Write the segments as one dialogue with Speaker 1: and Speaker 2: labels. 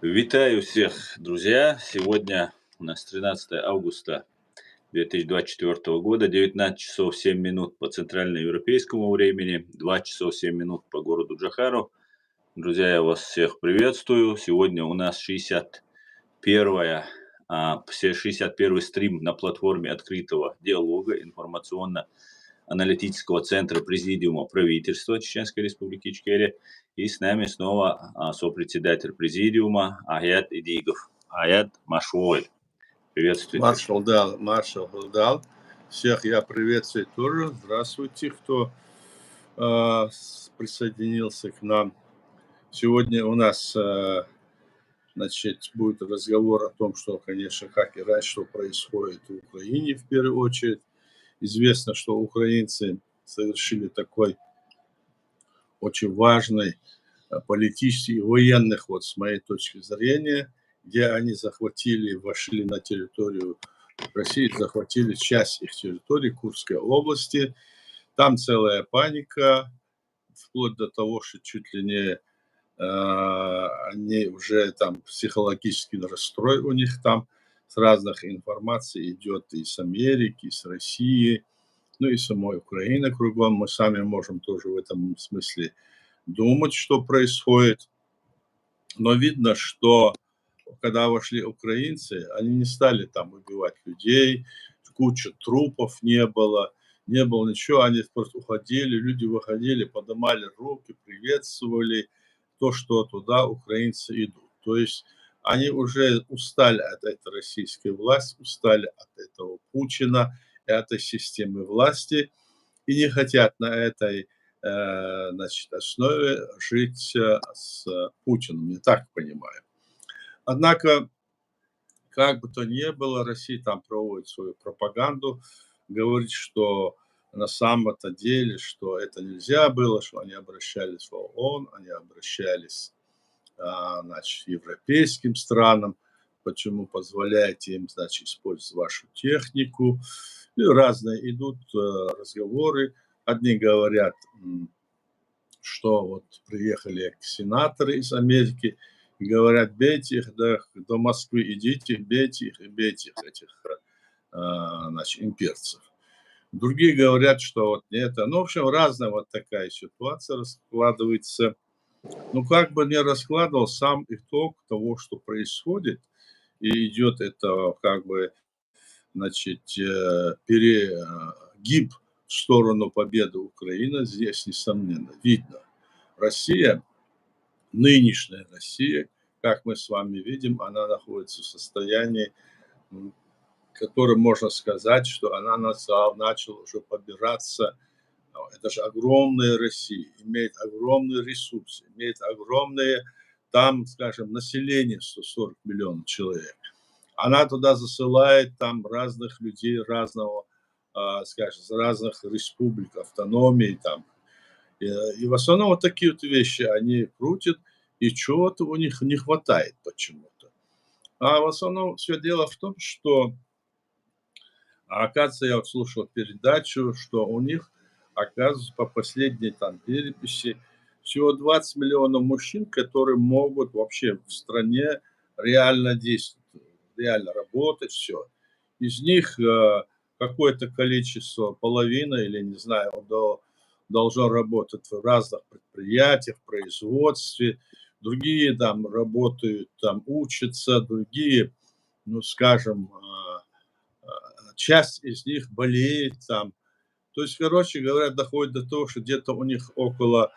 Speaker 1: Витаю всех, друзья! Сегодня у нас 13 августа 2024 года, 19 часов 7 минут по центральноевропейскому времени, 2 часа 7 минут по городу Джохару. Друзья, я вас всех приветствую. Сегодня у нас 61-я, 61-й стрим на платформе открытого диалога информационно-аналитического центра Президиума правительства Чеченской Республики Ичкерия. И с нами снова сопредседатель Президиума Аят Идигов. Аят Машвой. Приветствуйте.
Speaker 2: Маршал Дал. Всех я приветствую тоже. Здравствуйте, кто присоединился к нам. Сегодня у нас будет разговор о том, что, конечно, как и раньше, что происходит в Украине в первую очередь. Известно, что украинцы совершили такой очень важный политический и военных, вот с моей точки зрения, где они вошли на территорию России, захватили часть их территории, Курской области. Там целая паника, вплоть до того, что чуть ли не они уже там психологический расстрой у них там с разных информаций идет и с Америки, и с России, ну и самой Украины кругом. Мы сами можем тоже в этом смысле думать, что происходит. Но видно, что когда вошли украинцы, они не стали там убивать людей, куча трупов не было ничего, они просто уходили, люди выходили, поднимали руки, приветствовали то, что туда украинцы идут. То есть они уже устали от этой российской власти, устали от этого Путина, этой системы власти и не хотят на этой основе жить с Путиным, я так понимаю. Однако, как бы то ни было, Россия там проводит свою пропаганду, говорит, что на самом-то деле, что это нельзя было, что они обращались в ООН, они обращались, к европейским странам, почему позволяете им, использовать вашу технику. И разные идут разговоры. Одни говорят, что вот приехали сенаторы из Америки и говорят, бейте их до Москвы, идите, бейте их и бейте их, этих имперцев. Другие говорят, что вот это, ну, в общем, разная вот такая ситуация раскладывается. Ну, как бы ни раскладывал, сам итог того, что происходит, и идет это как бы, перегиб в сторону победы Украины, здесь, несомненно, видно. Россия, нынешняя Россия, как мы с вами видим, она находится в состоянии, которым можно сказать, что она начала уже побираться. Это же огромная Россия, имеет огромные ресурсы, имеет огромное, там, скажем, население 140 миллионов человек. Она туда засылает там разных людей, разного, скажем, из разных республик, автономий там. И в основном вот такие вот вещи они крутят, и чего-то у них не хватает почему-то. А в основном все дело в том, что, оказывается, я вот слушал передачу, что у них, оказывается, по последней там переписи, всего 20 миллионов мужчин, которые могут вообще в стране реально действовать, реально работать, все. Из них какое-то количество, половина или, не знаю, должно работать в разных предприятиях, производстве, другие там работают, там учатся, другие, ну, скажем, часть из них болеет там. То есть, короче говоря, доходит до того, что где-то у них около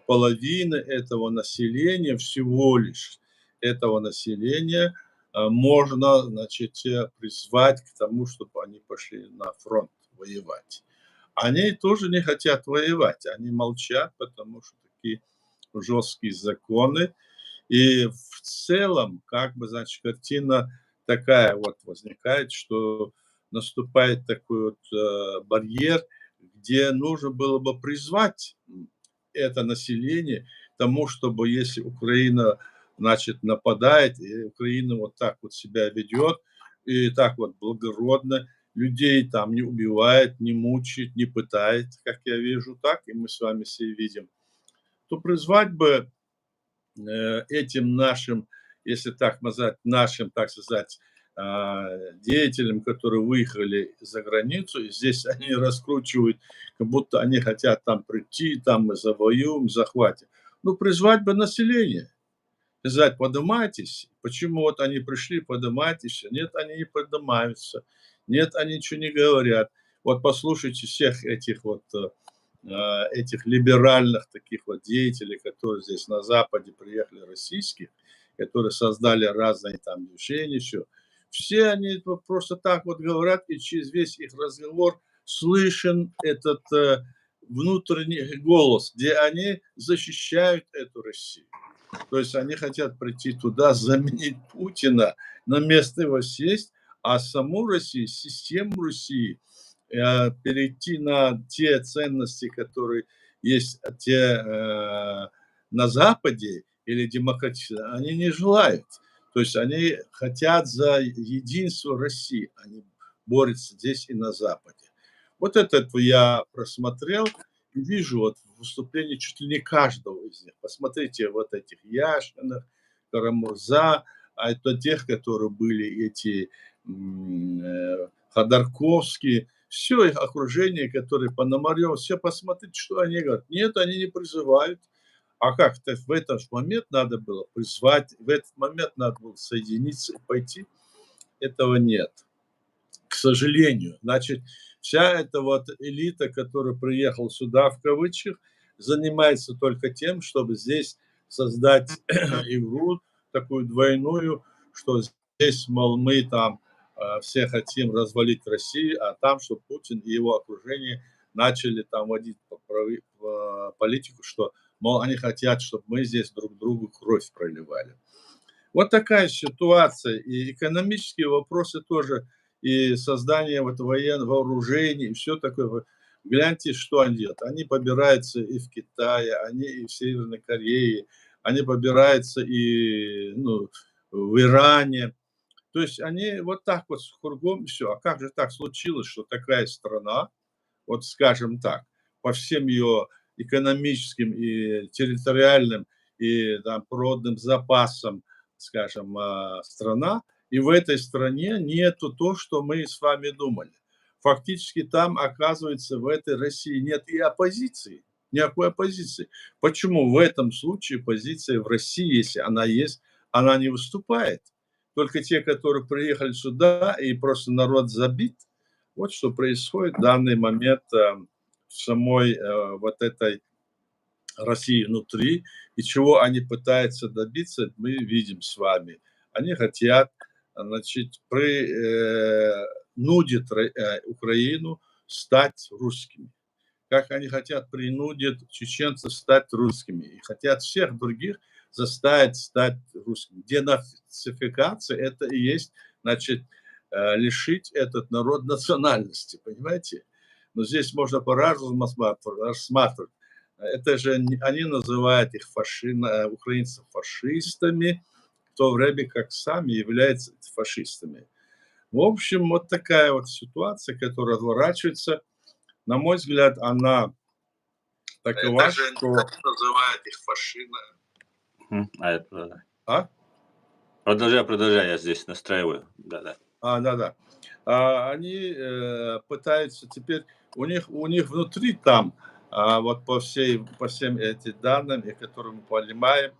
Speaker 2: половины этого населения, всего лишь этого населения, можно, призвать к тому, чтобы они пошли на фронт воевать. Они тоже не хотят воевать, они молчат, потому что такие жесткие законы. И в целом, как бы, картина такая вот возникает, что наступает такой вот барьер, где нужно было бы призвать это население к тому, чтобы если Украина, нападает, и Украина вот так вот себя ведет, и так вот благородно, людей там не убивает, не мучает, не пытает, как я вижу, так, и мы с вами все видим, то призвать бы этим нашим если так сказать, нашим, так сказать, деятелям, которые выехали за границу, и здесь они раскручивают, как будто они хотят там прийти, там мы завоюем, захватим. Ну, призвать бы население, сказать, поднимайтесь. Почему вот они пришли, поднимайтесь? Нет, они не поднимаются. Нет, они ничего не говорят. Вот послушайте всех этих либеральных таких вот деятелей, которые здесь на Западе приехали, российских, которые создали разные там движения, все они вот просто так вот говорят, и через весь их разговор слышен этот внутренний голос, где они защищают эту Россию. То есть они хотят прийти туда, заменить Путина, на место его сесть, а саму Россию, систему России перейти на те ценности, которые есть на Западе или демократические, они не желают. То есть они хотят за единство России, они борются здесь и на Западе. Вот это я просмотрел и вижу вот выступление чуть ли не каждого из них. Посмотрите вот этих Яшиных, Карамурза, а это тех, которые были эти Ходорковские, все их окружение, которые Пономарев, все посмотрите, что они говорят. Нет, они не призывают. А как-то в этот момент надо было призвать, в этот момент надо было соединиться и пойти. Этого нет, к сожалению. Значит, вся эта вот элита, которая приехала сюда, в кавычках, занимается только тем, чтобы здесь создать игру такую двойную, что здесь, мол, мы там все хотим развалить Россию, а там, что Путин и его окружение начали там водить политику, что, мол, они хотят, чтобы мы здесь друг другу кровь проливали. Вот такая ситуация. И экономические вопросы тоже, и создание вот военного вооружений, и все такое. Гляньте, что они делают. Они побираются и в Китае, они и в Северной Корее, они побираются и в Иране. То есть они вот так вот кругом все. А как же так случилось, что такая страна, вот скажем так, по всем ее экономическим и территориальным и там, природным запасам, скажем, страна, и в этой стране нету то, что мы с вами думали. Фактически там, оказывается, в этой России нет и оппозиции, никакой оппозиции. Почему в этом случае позиция в России, если она есть, она не выступает? Только те, которые приехали сюда, и просто народ забит. Вот что происходит в данный момент в самой вот этой России внутри, и чего они пытаются добиться, мы видим с вами. Они хотят, значит, принудить Украину стать русскими. Как они хотят принудить чеченцев стать русскими. И хотят всех других заставить стать русскими. Денацификация – это и есть, значит, лишить этот народ национальности, понимаете? Но здесь можно по-разному рассматривать. Это же они называют их украинцев фашистами, в то время как сами являются фашистами. В общем, вот такая вот ситуация, которая разворачивается. На мой взгляд, она такова,
Speaker 3: Это же
Speaker 2: что...
Speaker 3: называют их фашистами.
Speaker 2: А?
Speaker 1: Продолжай, я здесь настраиваю. Да.
Speaker 2: Да. Они пытаются теперь, у них внутри там, вот по всем этим данным, которые мы понимаем,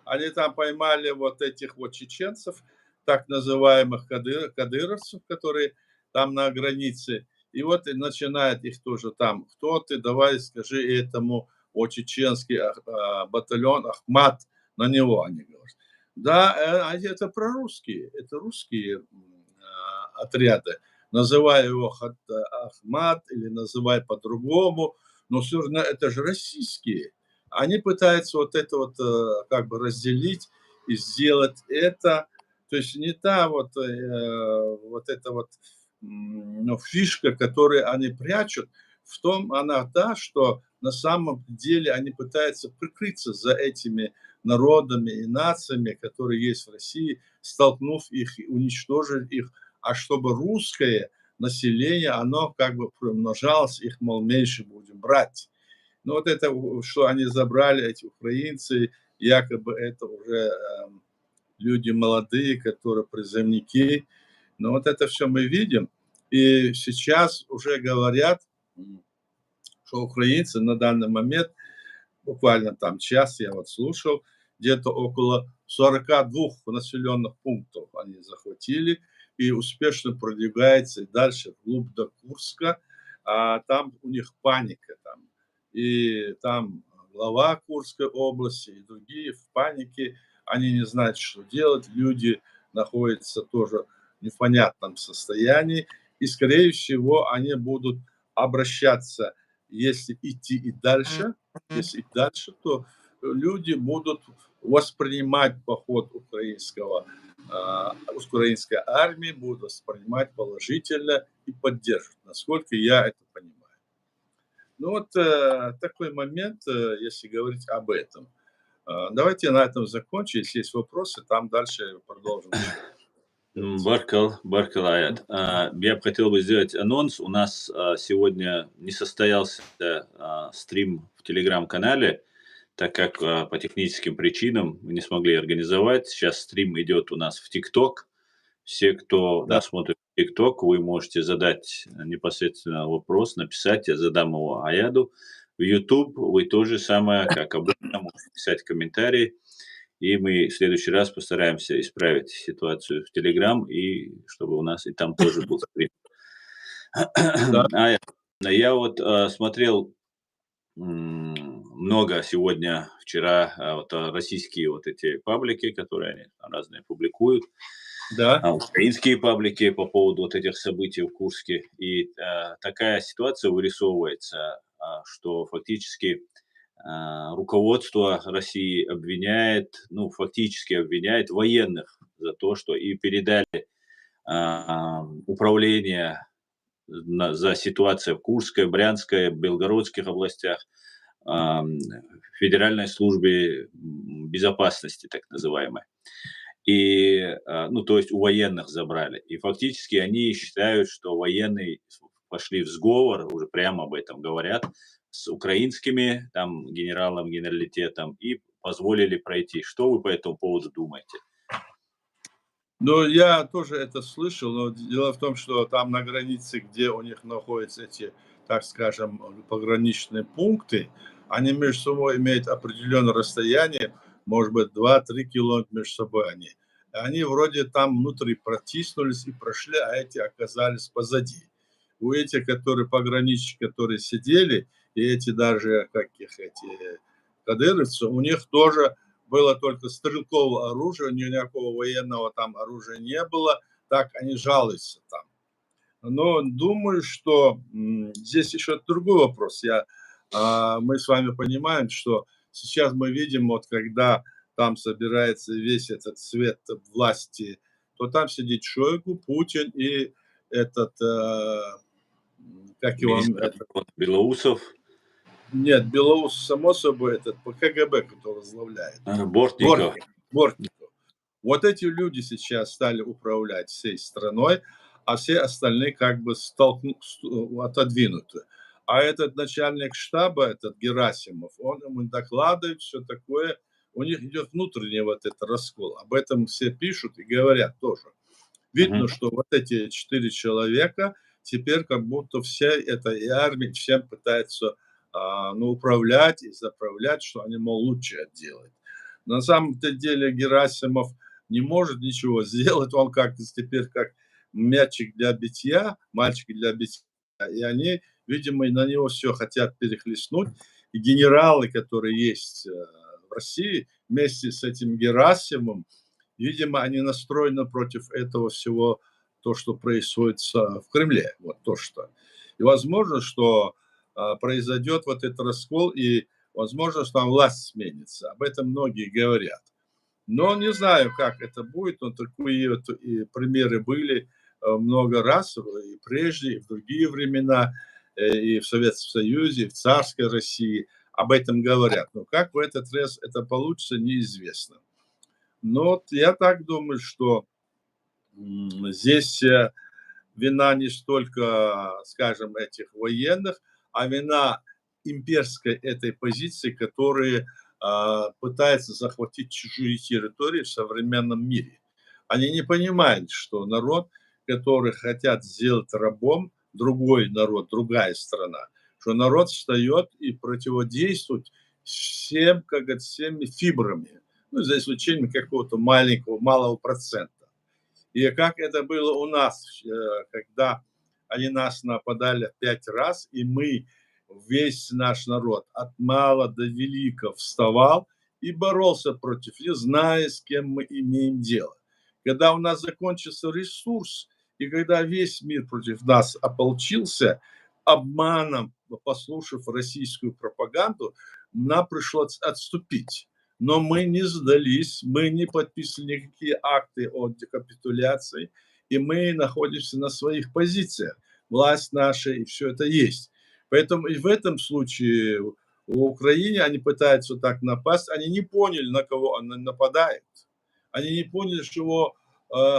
Speaker 2: они там поймали вот этих вот чеченцев, так называемых кадыровцев, которые там на границе, и вот и начинает их тоже там, кто ты, давай скажи этому, чеченский батальон Ахмат, на него они говорят. Да, это прорусские, это русские отряды, называя его Ахмат или называя по-другому, но все равно это же российские. Они пытаются вот это вот как бы разделить и сделать это, то есть не та вот эта вот фишка, которую они прячут, в том она та, что на самом деле они пытаются прикрыться за этими народами и нациями, которые есть в России, столкнув их, уничтожив их, а чтобы русское население, оно как бы примножалось, их, мол, меньше будем брать. Но вот это, что они забрали, эти украинцы, якобы это уже люди молодые, которые призывники. Но вот это все мы видим. И сейчас уже говорят, что украинцы на данный момент, буквально там час я вот слушал, где-то около 42 населенных пунктов они захватили и успешно продвигаются дальше вглубь до Курска. А там у них паника там. И там глава Курской области и другие в панике. Они не знают, что делать. Люди находятся тоже в непонятном состоянии. И, скорее всего, они будут обращаться, если идти и дальше, если идти дальше, то люди будут воспринимать поход украинской армии, будут воспринимать положительно и поддерживать, насколько я это понимаю. Ну вот такой момент, если говорить об этом. Давайте на этом закончим. Если есть вопросы, там дальше продолжим.
Speaker 1: Баркал Аят. Я бы хотел бы сделать анонс. У нас сегодня не состоялся стрим в Телеграм-канале, так как по техническим причинам мы не смогли организовать. Сейчас стрим идет у нас в ТикТок. Все, кто
Speaker 2: Да.
Speaker 1: нас смотрит в ТикТок, вы можете задать непосредственно вопрос, написать, я задам его Аяду. В YouTube вы то же самое, как обычно, можете писать комментарии. И мы в следующий раз постараемся исправить ситуацию в Телеграм, и чтобы у нас и там тоже был стрим.
Speaker 2: Да.
Speaker 1: Я вот смотрел много сегодня, вчера, вот российские вот эти паблики, которые они разные публикуют,
Speaker 2: Да.
Speaker 1: украинские паблики по поводу вот этих событий в Курске. И такая ситуация вырисовывается, что фактически руководство России обвиняет, ну, фактически обвиняет военных за то, что и передали управление за ситуацией в Курской, Брянской, Белгородских областях Федеральной службе безопасности, так называемой. И, ну, то есть у военных забрали. И фактически они считают, что военные пошли в сговор, уже прямо об этом говорят, с украинскими там генералом, генералитетом и позволили пройти. Что вы по этому поводу думаете?
Speaker 2: Ну, я тоже это слышал, но дело в том, что там на границе, где у них находятся эти, так скажем, пограничные пункты, они между собой имеют определенное расстояние, может быть, 2-3 километра между собой они. Они вроде там внутри протиснулись и прошли, а эти оказались позади. У этих, которые пограничники, которые сидели, и эти даже, как их, эти кадыровцы, у них тоже было только стрелковое оружие, никакого военного там оружия не было, так они жалуются там. Но думаю, что здесь еще другой вопрос. Мы с вами понимаем, что сейчас мы видим, вот когда там собирается весь этот цвет власти, то там сидит Шойгу, Путин и этот, как его,
Speaker 1: Белоусов,
Speaker 2: нет, Белоус, само собой, этот по КГБ, который возглавляет.
Speaker 1: Бортников.
Speaker 2: Бортников. Вот эти люди сейчас стали управлять всей страной, а все остальные как бы отодвинуты. А этот начальник штаба, этот Герасимов, он ему докладывает, все такое. У них идет внутренний вот этот раскол. Об этом все пишут и говорят тоже. Видно, что вот эти 4 человека теперь как будто вся эта и армия всем пытается управлять и заправлять, что они, мол, лучше делают. На самом-то деле Герасимов не может ничего сделать, он как теперь как мячик для битья, мальчик для битья, и они, видимо, на него все хотят перехлестнуть. И генералы, которые есть в России, вместе с этим Герасимовым, видимо, они настроены против этого всего, то, что происходит в Кремле. Вот то, что. И возможно, что произойдет вот этот раскол, и возможно, что там власть сменится. Об этом многие говорят. Но не знаю, как это будет, но такие вот и примеры были много раз, и прежде, и в другие времена, и в Советском Союзе, и в царской России об этом говорят. Но как в этот раз это получится, неизвестно. Но вот я так думаю, что здесь вина не столько, скажем, этих военных, а вина имперской этой позиции, которые пытается захватить чужие территории в современном мире. Они не понимают, что народ, который хотят сделать рабом, другой народ, другая страна, что народ встает и противодействует всем, как говорят, всеми фибрами, ну, за исключением какого-то маленького, малого процента. И как это было у нас, когда они нас нападали 5 раз, и мы, весь наш народ, от мала до велика вставал и боролся против них, зная, с кем мы имеем дело. Когда у нас закончился ресурс, и когда весь мир против нас ополчился, обманом, послушав российскую пропаганду, нам пришлось отступить. Но мы не сдались, мы не подписывали никакие акты о декапитуляции, и мы находимся на своих позициях. Власть наша, и все это есть. Поэтому и в этом случае в Украине они пытаются так напасть, они не поняли, на кого они нападают. Они не поняли, что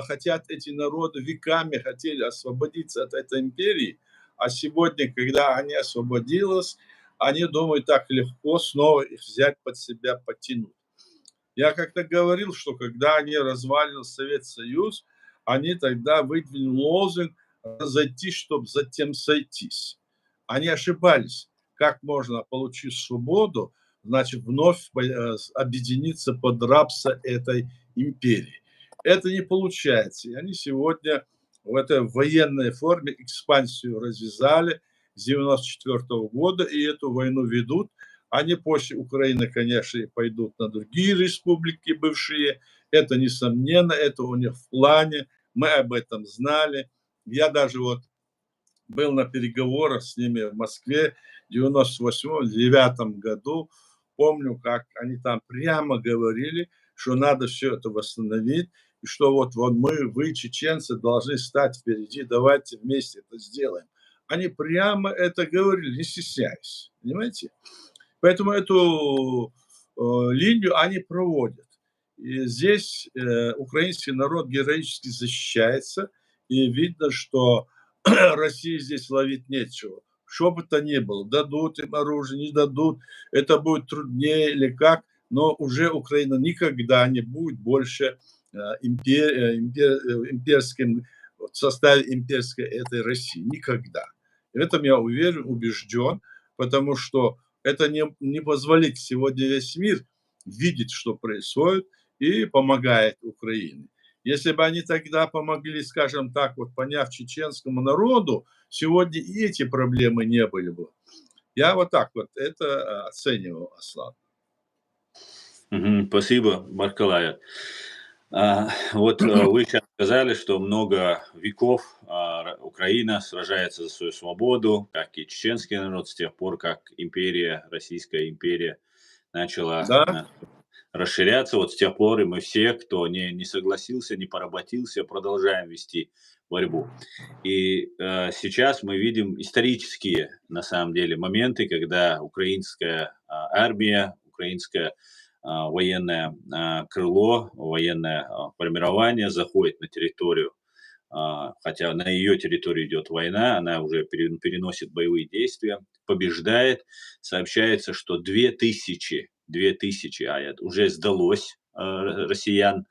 Speaker 2: хотят эти народы, веками хотели освободиться от этой империи, а сегодня, когда они освободились, они думают, так легко снова их взять под себя, потянуть. Я как-то говорил, что когда они развалил Советский Союз, они тогда выдвинули лозунг «разойтись, чтобы затем сойтись». Они ошибались. Как можно, получив свободу, значит, вновь объединиться под рабство этой империи? Это не получается. И они сегодня в этой военной форме экспансию развязали с 1994 года, и эту войну ведут. Они после Украины, конечно, пойдут на другие республики бывшие. Это несомненно, это у них в плане. Мы об этом знали. Я даже вот был на переговорах с ними в Москве в 98-99 году. Помню, как они там прямо говорили, что надо все это восстановить, и что вот мы, вы, чеченцы, должны стать впереди, давайте вместе это сделаем. Они прямо это говорили, не стесняясь, понимаете? Поэтому эту линию они проводят. И здесь украинский народ героически защищается, и видно, что России здесь ловить нечего. Что бы то ни было, дадут им оружие, не дадут, это будет труднее или как, но уже Украина никогда не будет больше имперским, в составе имперской этой России. Никогда. В этом я уверен, убежден, потому что это не позволит сегодня весь мир видеть, что происходит, и помогает Украине. Если бы они тогда помогли, скажем так, вот поняв чеченскому народу, сегодня и эти проблемы не были бы. Я вот так вот это оценивал, Аслан.
Speaker 1: Спасибо, Баркалая. Вы сейчас сказали, что много веков Украина сражается за свою свободу, как и чеченский народ, с тех пор, как империя, Российская империя начала
Speaker 2: Да,
Speaker 1: расширяться. Вот с тех пор и мы все, кто не согласился, не поработился, продолжаем вести борьбу. И сейчас мы видим исторические, на самом деле, моменты, когда украинская армия, украинская военное крыло, военное формирование заходит на территорию, хотя на ее территории идет война, она уже переносит боевые действия, побеждает. Сообщается, что 2000 уже сдалось россиян.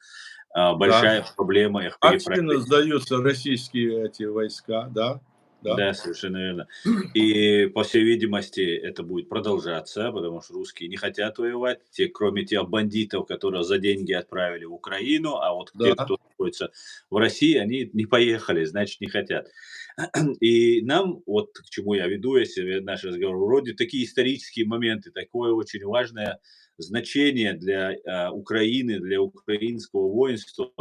Speaker 2: да.
Speaker 1: Большая проблема их
Speaker 2: Активно
Speaker 1: переправить.
Speaker 2: сдаются российские эти войска, да, да.
Speaker 1: Да, совершенно верно. И, по всей видимости, это будет продолжаться, потому что русские не хотят воевать. Кроме тех бандитов, которые за деньги отправили в Украину, а вот те,
Speaker 2: Да,
Speaker 1: кто находится в России, они не поехали, значит, не хотят. И нам, вот к чему я веду, если наш разговор, вроде такие исторические моменты, такое очень важное значение для Украины, для украинского воинства,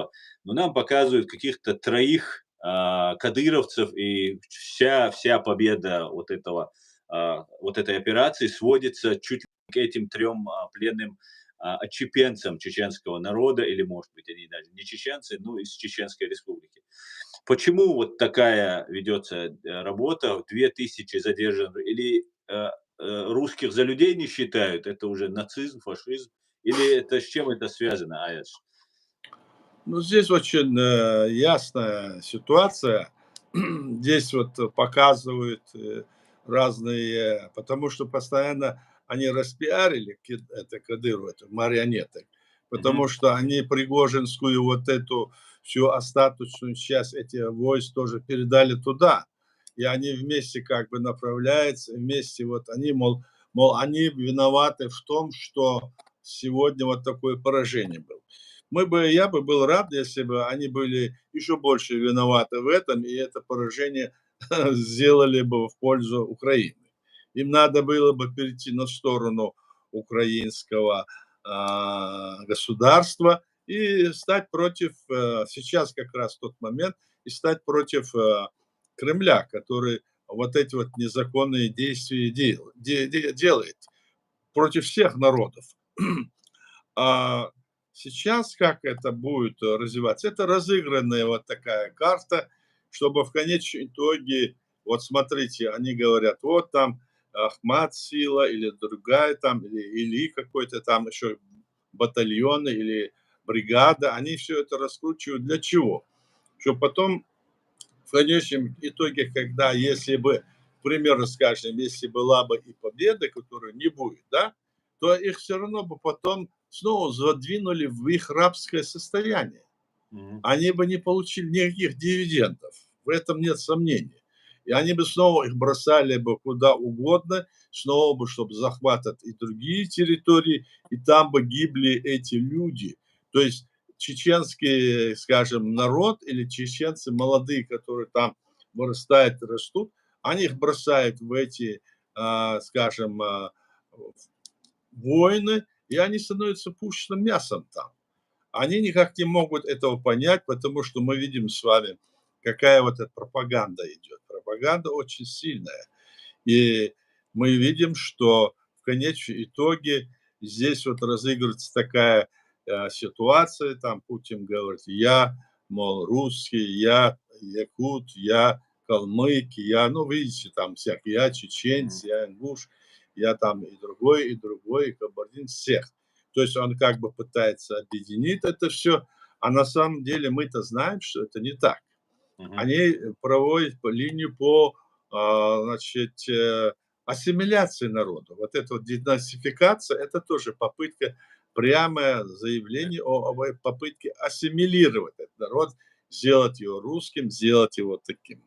Speaker 1: но нам показывают каких-то троих кадыровцев, и вся победа вот этой операции сводится чуть ли к этим трем пленным отщепенцам чеченского народа, или, может быть, они даже не чеченцы, но из Чеченской Республики. Почему вот такая ведется работа, 2000 задержанных, или русских за людей не считают, это уже нацизм, фашизм, или это с чем это связано, Аяш?
Speaker 2: ну здесь очень ясная ситуация. Здесь вот показывают разные, потому что постоянно они распиарили это Кадыру, это марионеток,
Speaker 1: Мгм.
Speaker 2: потому что они пригожинскую вот эту всю остаточную часть этих войск тоже передали туда. И они вместе как бы направляются, вместе вот они, мол, они виноваты в том, что сегодня вот такое поражение было. Я бы был рад, если бы они были еще больше виноваты в этом, и это поражение сделали бы в пользу Украины. Им надо было бы перейти на сторону украинского государства и стать против, сейчас как раз тот момент, и стать против Кремля, который вот эти вот незаконные действия делает против всех народов. А сейчас как это будет развиваться? Это разыгранная вот такая карта, чтобы в конечном итоге, вот смотрите, они говорят, вот там Ахмат сила или другая там, или какой-то там еще батальон или бригада, они все это раскручивают для чего? Чтобы потом в конечном итоге, когда, если бы, к примеру, скажем, если была бы и победа, которой не будет, да, то их все равно бы потом снова задвинули в их рабское состояние.
Speaker 1: Мгм.
Speaker 2: Они бы не получили никаких дивидендов, в этом нет сомнений. И они бы снова их бросали бы куда угодно, снова бы, чтобы захватывать и другие территории, и там бы гибли эти люди. То есть чеченский, скажем, народ или чеченцы молодые, которые там вырастают, растут, они их бросают в эти, скажем, войны, и они становятся пушечным мясом там. Они никак не могут этого понять, потому что мы видим с вами, какая вот эта пропаганда идет. Пропаганда очень сильная. И мы видим, что в конечном итоге здесь вот разыгрывается такая ситуация, там Путин говорит, я, мол, русский, я якут, я калмык, я, ну, видите, там всякие, я
Speaker 1: Мгм.
Speaker 2: чеченец, я ингуш, я там и другой, и кабардин, всех. То есть он как бы пытается объединить это все, а на самом деле мы-то знаем, что это не так.
Speaker 1: Мгм.
Speaker 2: Они проводят по линию по, значит, ассимиляции народа. Вот эта вот денацификация — это тоже попытка, прямое заявление о попытке ассимилировать этот народ, сделать его русским, сделать его таким.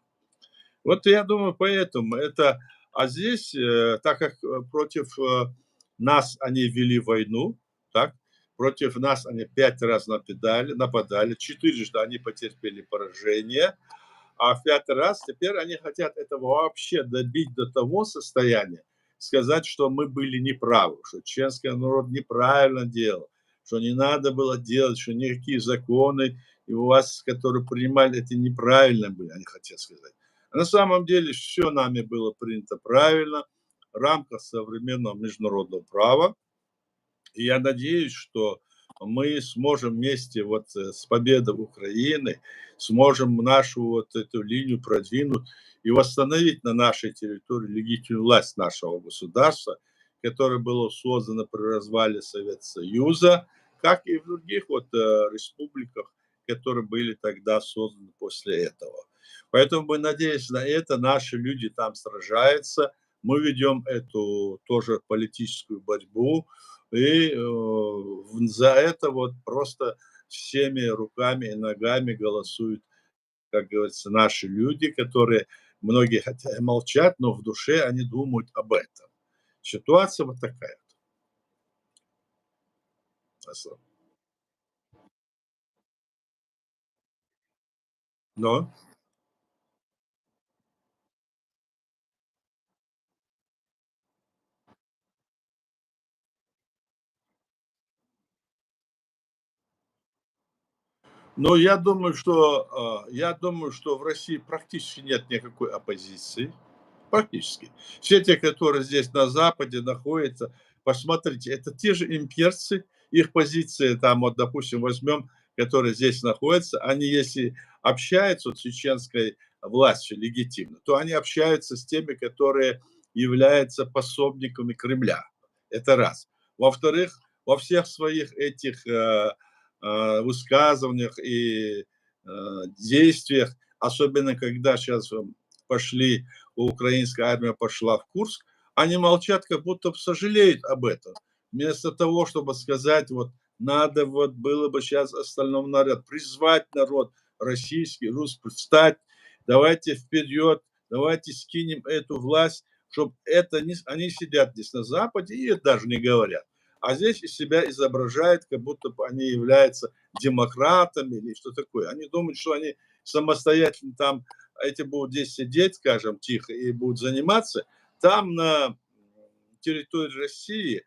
Speaker 2: Вот я думаю, поэтому это. А здесь, так как против нас они вели войну, так, против нас они 5 раз нападали, четырежды они потерпели поражение, а в 5-й раз теперь они хотят этого вообще добить до того состояния, сказать, что мы были неправы, что чеченский народ неправильно делал, что не надо было делать, что никакие законы и у вас, которые принимали, это неправильно были, они хотят сказать. А на самом деле все нами было принято правильно в рамках современного международного права. И я надеюсь, что мы сможем вместе вот с победой Украины, сможем нашу вот эту линию продвинуть и восстановить на нашей территории легитимную власть нашего государства, которое было создано при развале Советского Союза, как и в других вот республиках, которые были тогда созданы после этого. Поэтому мы надеемся на это, наши люди там сражаются, мы ведем эту тоже политическую борьбу, и за это вот просто всеми руками и ногами голосуют, как говорится, наши люди, которые, многие хотя и молчат, но в душе они думают об этом. Ситуация вот такая. Асо. Но, но я думаю, что в России практически нет никакой оппозиции. Практически. Все те, которые здесь на Западе находятся, посмотрите, это те же имперцы, их позиция там, вот, допустим, возьмем, которые здесь находятся, они, если общаются вот, с чеченской властью легитимно, то они общаются с теми, которые являются пособниками Кремля. Это раз. Во-вторых, во всех своих этих высказываниях и действиях, особенно когда сейчас пошли украинская армия пошла в Курск, они молчат, как будто сожалеют об этом. Вместо того, чтобы сказать, вот надо вот было бы сейчас остальном народ, призвать народ российский, русский, встать, давайте вперед, давайте скинем эту власть, чтобы это не... Они сидят здесь на Западе и это даже не говорят. А здесь из себя изображают, как будто бы они являются демократами или что такое. Они думают, что они самостоятельно там, эти будут здесь сидеть, скажем, тихо, и будут заниматься. Там на территории России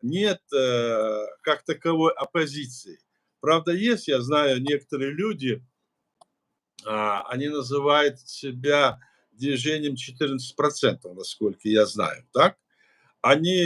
Speaker 2: нет как таковой оппозиции. Правда, есть, я знаю, некоторые люди, они называют себя движением 14%, насколько я знаю, так? Они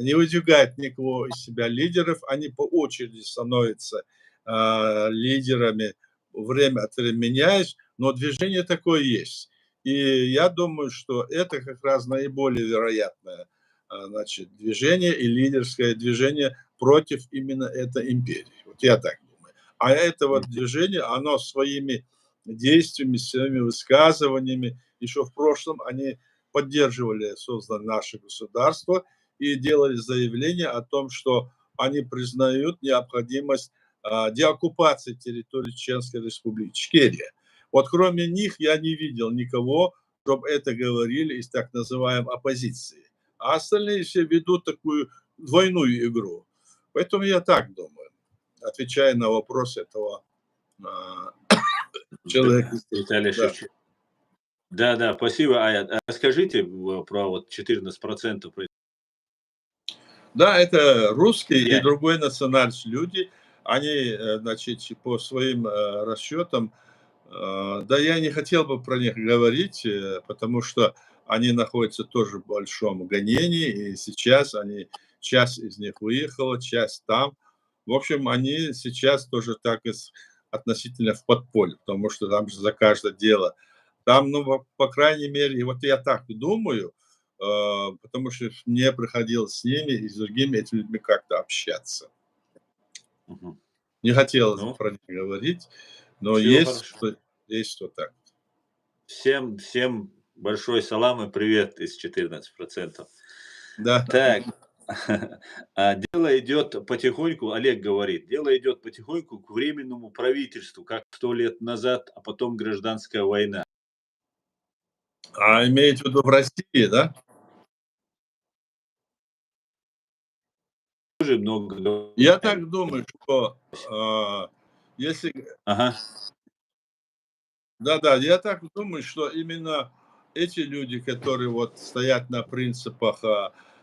Speaker 2: не выдвигают никого из себя лидеров, они по очереди становятся лидерами, время от времени меняясь, но движение такое есть. И я думаю, что это как раз наиболее вероятное значит, движение и лидерское движение против именно этой империи. Вот я так думаю. А это вот движение, оно своими действиями, своими высказываниями, еще в прошлом они поддерживали, собственно, наше государство и делали заявление о том, что они признают необходимость деоккупации территории Чеченской республики Ичкерия. Вот кроме них я не видел никого, чтобы это говорили из так называемой оппозиции. А остальные все ведут такую двойную игру. Поэтому я так думаю, отвечая на вопрос этого человека.
Speaker 1: Виталий
Speaker 2: Да.
Speaker 1: Шевченко. Да, да, спасибо. А расскажите про вот 14%.
Speaker 2: Да, это русские и
Speaker 1: Я-
Speaker 2: другой национальности люди. Они, значит, по своим расчетам, да я не хотел бы про них говорить, потому что они находятся тоже в большом гонении, и сейчас они, часть из них выехала, часть там. В общем, они сейчас тоже так и относительно в подполье, потому что там же за каждое дело. Там, ну, по крайней мере, и вот я так думаю, потому что мне приходилось с ними и с другими этими людьми как-то общаться.
Speaker 1: Мгм.
Speaker 2: Не хотелось
Speaker 1: Ну,
Speaker 2: про них говорить, но
Speaker 1: все хорошо.
Speaker 2: есть что так.
Speaker 1: Всем большой салам и привет из 14%.
Speaker 2: Да,
Speaker 1: Так, дело идет потихоньку, Олег говорит, дело идет потихоньку к временному правительству, как 100 лет назад, а потом гражданская война.
Speaker 2: а имеете в виду в России, да?
Speaker 1: Тоже много
Speaker 2: Я
Speaker 1: говорили.
Speaker 2: так думаю, что если...
Speaker 1: Ага.
Speaker 2: Да-да, я так думаю, что именно эти люди, которые вот стоят на принципах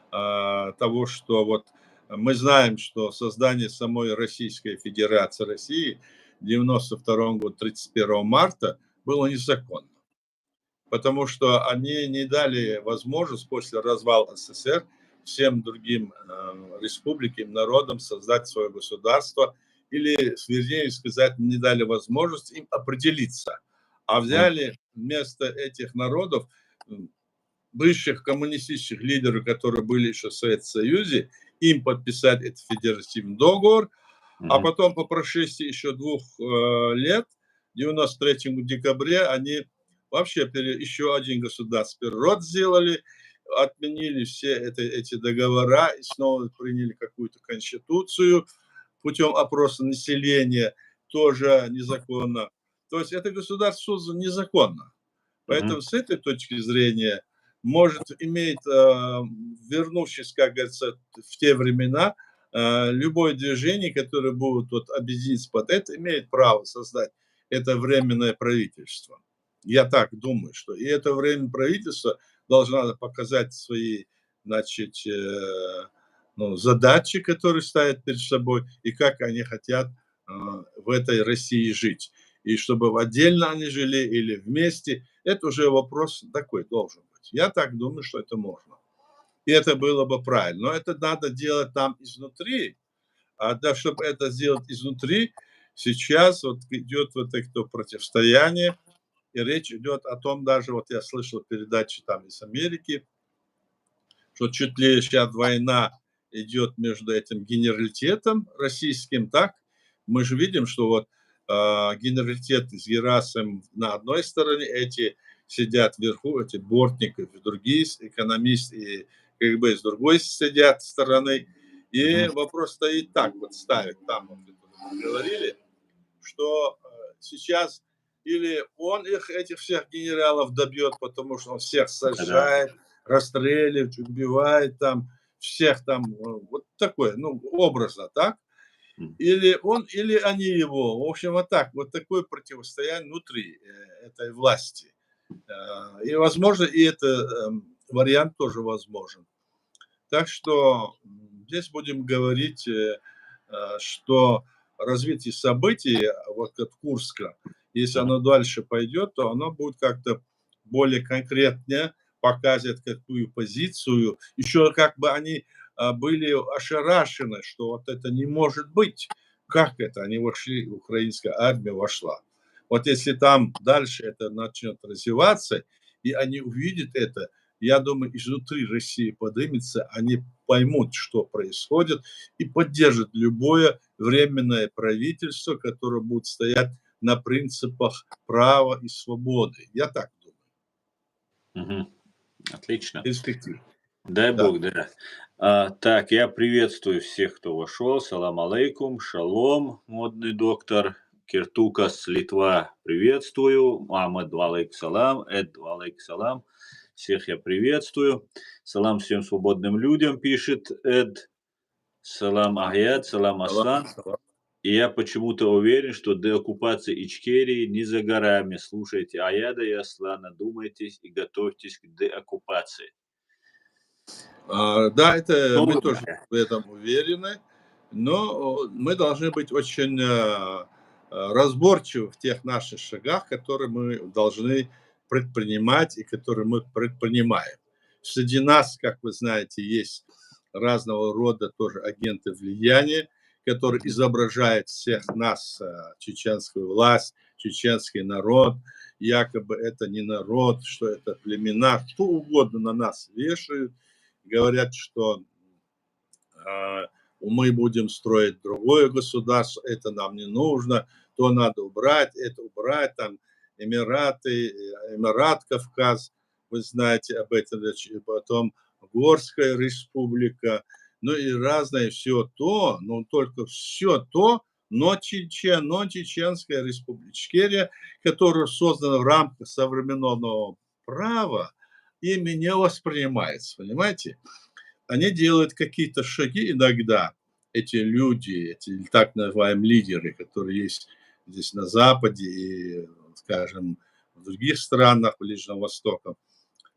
Speaker 2: того, что вот мы знаем, что создание самой Российской Федерации России в 92 году, 31 марта, было незаконно. Потому что они не дали возможность после развала СССР всем другим республикам, народам создать свое государство, или, вернее сказать, не дали возможность им определиться, а взяли вместо этих народов бывших коммунистических лидеров, которые были еще в Советском Союзе, им подписать этот федеративный договор, а
Speaker 1: Мгм.
Speaker 2: потом по прошествии еще 2 лет, в 93 декабре, они вообще еще один государственный переворот сделали, отменили все эти договора и снова приняли какую-то конституцию путем опроса населения, тоже незаконно. То есть это государство создано незаконно.
Speaker 1: Мгм.
Speaker 2: Поэтому с этой точки зрения может иметь, вернувшись, как говорится, в те времена, любое движение, которое будет вот объединиться под это, имеет право создать это временное правительство. Я так думаю, что и это временное правительство должно показать свои, значит, ну, задачи, которые ставят перед собой, и как они хотят в этой России жить. И чтобы отдельно они жили или вместе, это уже вопрос такой должен быть. Я так думаю, что это можно. И это было бы правильно. Но это надо делать там изнутри. А да, чтобы это сделать изнутри, сейчас вот идет вот это противостояние, и речь идет о том, даже вот я слышал передачи там из Америки, что чуть ли сейчас война идет между этим генералитетом российским, так? Мы же видим, что вот генералитет с Герасимом на одной стороне, эти сидят вверху, эти Бортников и другие экономисты, и КГБ с другой сидят стороны. И вопрос стоит так, вот ставит там, вот, мы говорили, что сейчас или он этих всех генералов добьет, потому что он всех
Speaker 1: Да.
Speaker 2: сажает, расстреливает, убивает там, всех там, вот такое, ну, образно, так? Или они его. В общем, вот так, вот такое противостояние внутри этой власти. И, возможно, и этот вариант тоже возможен. Так что здесь будем говорить, что развитие событий, вот от Курска, если оно дальше пойдет, то оно будет как-то более конкретнее показывать какую позицию. Еще как бы они были ошарашены, что вот это не может быть. Как это? Они вошли, украинская армия вошла. Вот если там дальше это начнет развиваться, и они увидят это, я думаю, изнутри России поднимется, они поймут, что происходит, и поддержат любое временное правительство, которое будет стоять на принципах права и свободы. Я так думаю.
Speaker 1: Мгм. Отлично.
Speaker 2: Перспектив.
Speaker 1: Дай
Speaker 2: Да.
Speaker 1: бог, да. Так, я приветствую всех, кто вошел. Салам алейкум, шалом, модный доктор. Киртукас, Литва, приветствую. Мамад, валейк салам. Эд, валейк салам. Всех я приветствую. Салам всем свободным людям, пишет Эд. Салам Ахьяд, салам Аслан. И я почему-то уверен, что деоккупация Ичкерии не за горами. Слушайте Аяда и Аслана, думайтесь и готовьтесь к деоккупации.
Speaker 2: Да, это
Speaker 1: Что
Speaker 2: мы
Speaker 1: вы
Speaker 2: тоже в этом уверены, но мы должны быть очень разборчивы в тех наших шагах, которые мы должны предпринимать и которые мы предпринимаем. Среди нас, как вы знаете, есть разного рода тоже агенты влияния, которые изображают всех нас, чеченскую власть, чеченский народ, якобы это не народ, что это племена, что угодно на нас вешают, говорят, что мы будем строить другое государство, это нам не нужно, то надо убрать, это убрать, там Эмираты, Эмират Кавказ, вы знаете об этом, потом Горская республика, ну и разное все то, но только все то, но Чеченская республика Ичкерия, которая создана в рамках современного права, ими не воспринимается, понимаете? Они делают какие-то шаги иногда, эти люди, эти так называемые лидеры, которые есть здесь на Западе и, скажем, в других странах Ближнего Востока.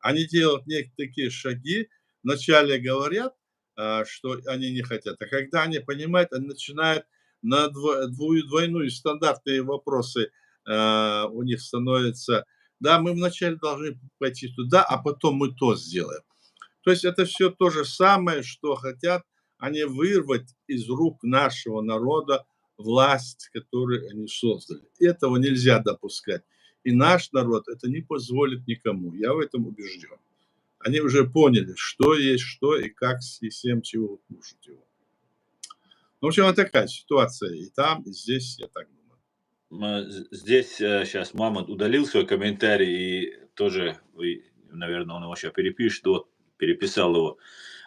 Speaker 2: Они делают некие такие шаги, вначале говорят, что они не хотят, а когда они понимают, они начинают на двойную стандартные вопросы у них становятся, да, мы вначале должны пойти туда, а потом мы то сделаем. То есть это все то же самое, что хотят они вырвать из рук нашего народа власть, которую они создали. Этого нельзя допускать. И наш народ это не позволит никому. Я в этом убежден. Они уже поняли, что есть что и как с всем чего кушать его. Ну, в общем, вот такая ситуация и там, и здесь, я так думаю.
Speaker 1: Здесь сейчас Мамонт удалил свой комментарий и тоже, наверное, он его сейчас перепишет, вот, переписал его.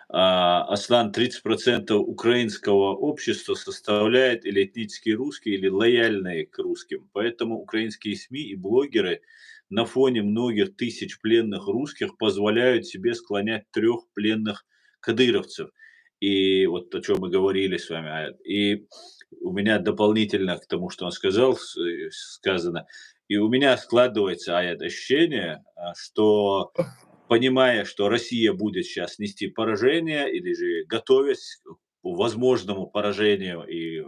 Speaker 1: Аслан, 30% украинского общества составляет или этнические русские, или лояльные к русским. Поэтому украинские СМИ и блогеры на фоне многих тысяч пленных русских позволяют себе склонять 3 пленных кадыровцев. И вот о чем мы говорили с вами. И у меня дополнительно к тому, что он сказал, сказано, и у меня складывается ощущение, что, понимая, что Россия будет сейчас нести поражение или же готовясь к возможному поражению и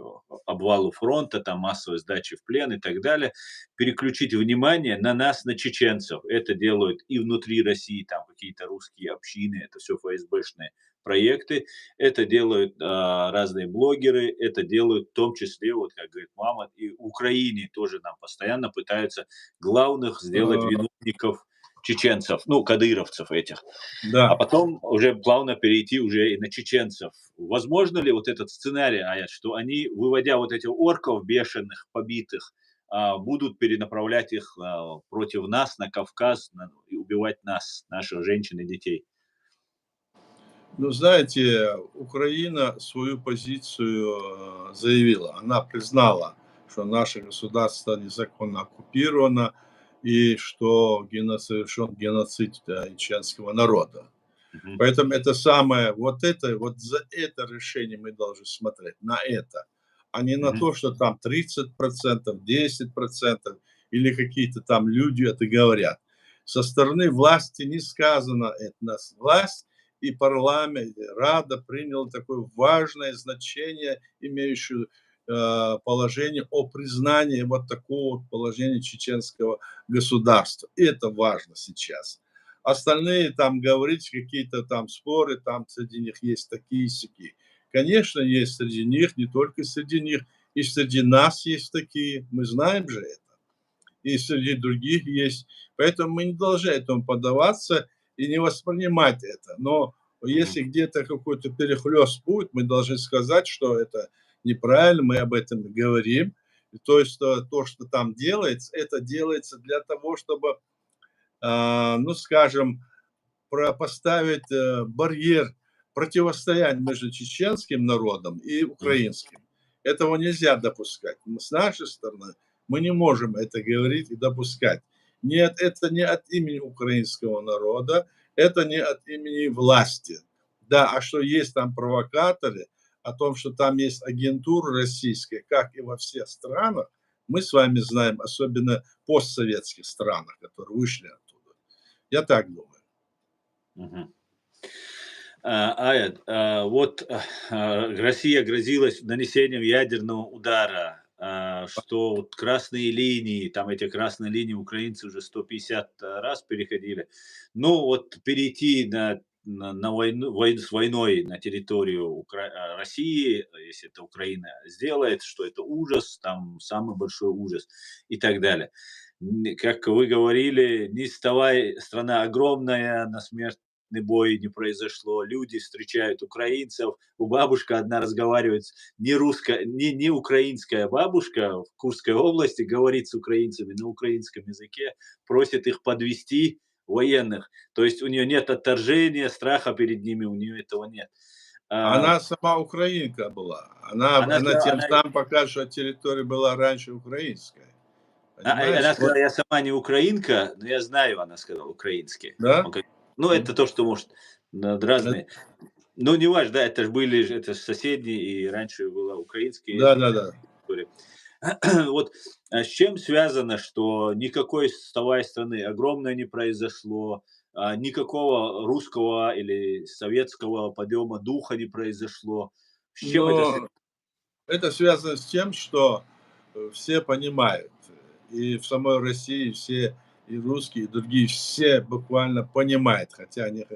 Speaker 1: обвалу фронта, там массовой сдачи в плен и так далее, переключить внимание на нас, на чеченцев. Это делают и внутри России, там какие-то русские общины, это все ФСБшные проекты, это делают разные блогеры, это делают в том числе, вот как говорит мама, и в Украине тоже нам постоянно пытаются главных сделать виновников чеченцев, ну, кадыровцев этих. А
Speaker 2: Да.
Speaker 1: потом уже плавно перейти уже и на чеченцев. Возможно ли вот этот сценарий, Аят, что они, выводя вот этих орков бешеных, побитых, будут перенаправлять их против нас на Кавказ и убивать нас, наших женщин и детей.
Speaker 2: Ну, знаете, Украина свою позицию заявила. Она признала, что наше государство незаконно оккупировано и что совершен геноцид чеченского народа.
Speaker 1: Мгм.
Speaker 2: Поэтому это самое, вот за это решение мы должны смотреть, на это, а не на
Speaker 1: Мгм.
Speaker 2: то, что там 30%, 10% или какие-то там люди это говорят. Со стороны власти не сказано это. Нас власть и парламент, и Рада принял такое важное значение, имеющее положение о признании вот такого вот положения чеченского государства. И это важно сейчас. Остальные там говорить какие-то там споры, там среди них есть такие сяки. Конечно, есть среди них, не только среди них, и среди нас есть такие, мы знаем же это, и среди других есть. Поэтому мы не должны этому поддаваться и не воспринимать это. Но
Speaker 1: Мгм.
Speaker 2: если где-то какой-то перехлёст будет, мы должны сказать, что это неправильно, мы об этом говорим. То есть то, что там делается, это делается для того, чтобы, ну, скажем, поставить барьер противостояния между чеченским народом и
Speaker 1: Мгм.
Speaker 2: украинским. Этого нельзя допускать. С нашей стороны мы не можем это говорить и допускать. Нет, это не от имени украинского народа, это не от имени власти. Да, а что есть там провокаторы, о том, что там есть агентура российская, как и во всех странах, мы с вами знаем, особенно постсоветских странах, которые вышли оттуда. Я так думаю.
Speaker 1: Мгм. Вот Россия грозилась нанесением ядерного удара, что вот красные линии, там эти красные линии украинцы уже 150 раз переходили. Ну вот перейти на войну, с войной на территорию России, если это Украина сделает, что это ужас, там самый большой ужас и так далее. Как вы говорили, не страна огромная, на смерть бой не произошло, люди встречают украинцев. У бабушка одна разговаривает, не украинская бабушка в Курской области говорит с украинцами на украинском языке, просит их подвести военных. То есть у нее нет отторжения, страха перед ними, у нее этого нет. А,
Speaker 2: Она сама украинка была. Она
Speaker 1: Она
Speaker 2: она
Speaker 1: сказала,
Speaker 2: тем самым показывает, что территория была раньше украинская.
Speaker 1: она
Speaker 2: Понимаешь? Вот,
Speaker 1: сказала, я сама не украинка, но я знаю, она сказала, украинский.
Speaker 2: да?
Speaker 1: Ну, это то, что может
Speaker 2: Эт
Speaker 1: разные. Ну, не важно, да, это ж соседние, и раньше была украинский язык на
Speaker 2: да-да-да.
Speaker 1: территории. Вот, с чем связано, что никакой с той страны огромное не произошло, никакого русского или советского подъема духа не произошло? С чем это связано?
Speaker 2: Но это связано с тем, что, все понимают, и в самой России все, и русские, и другие, все буквально понимают, хотя они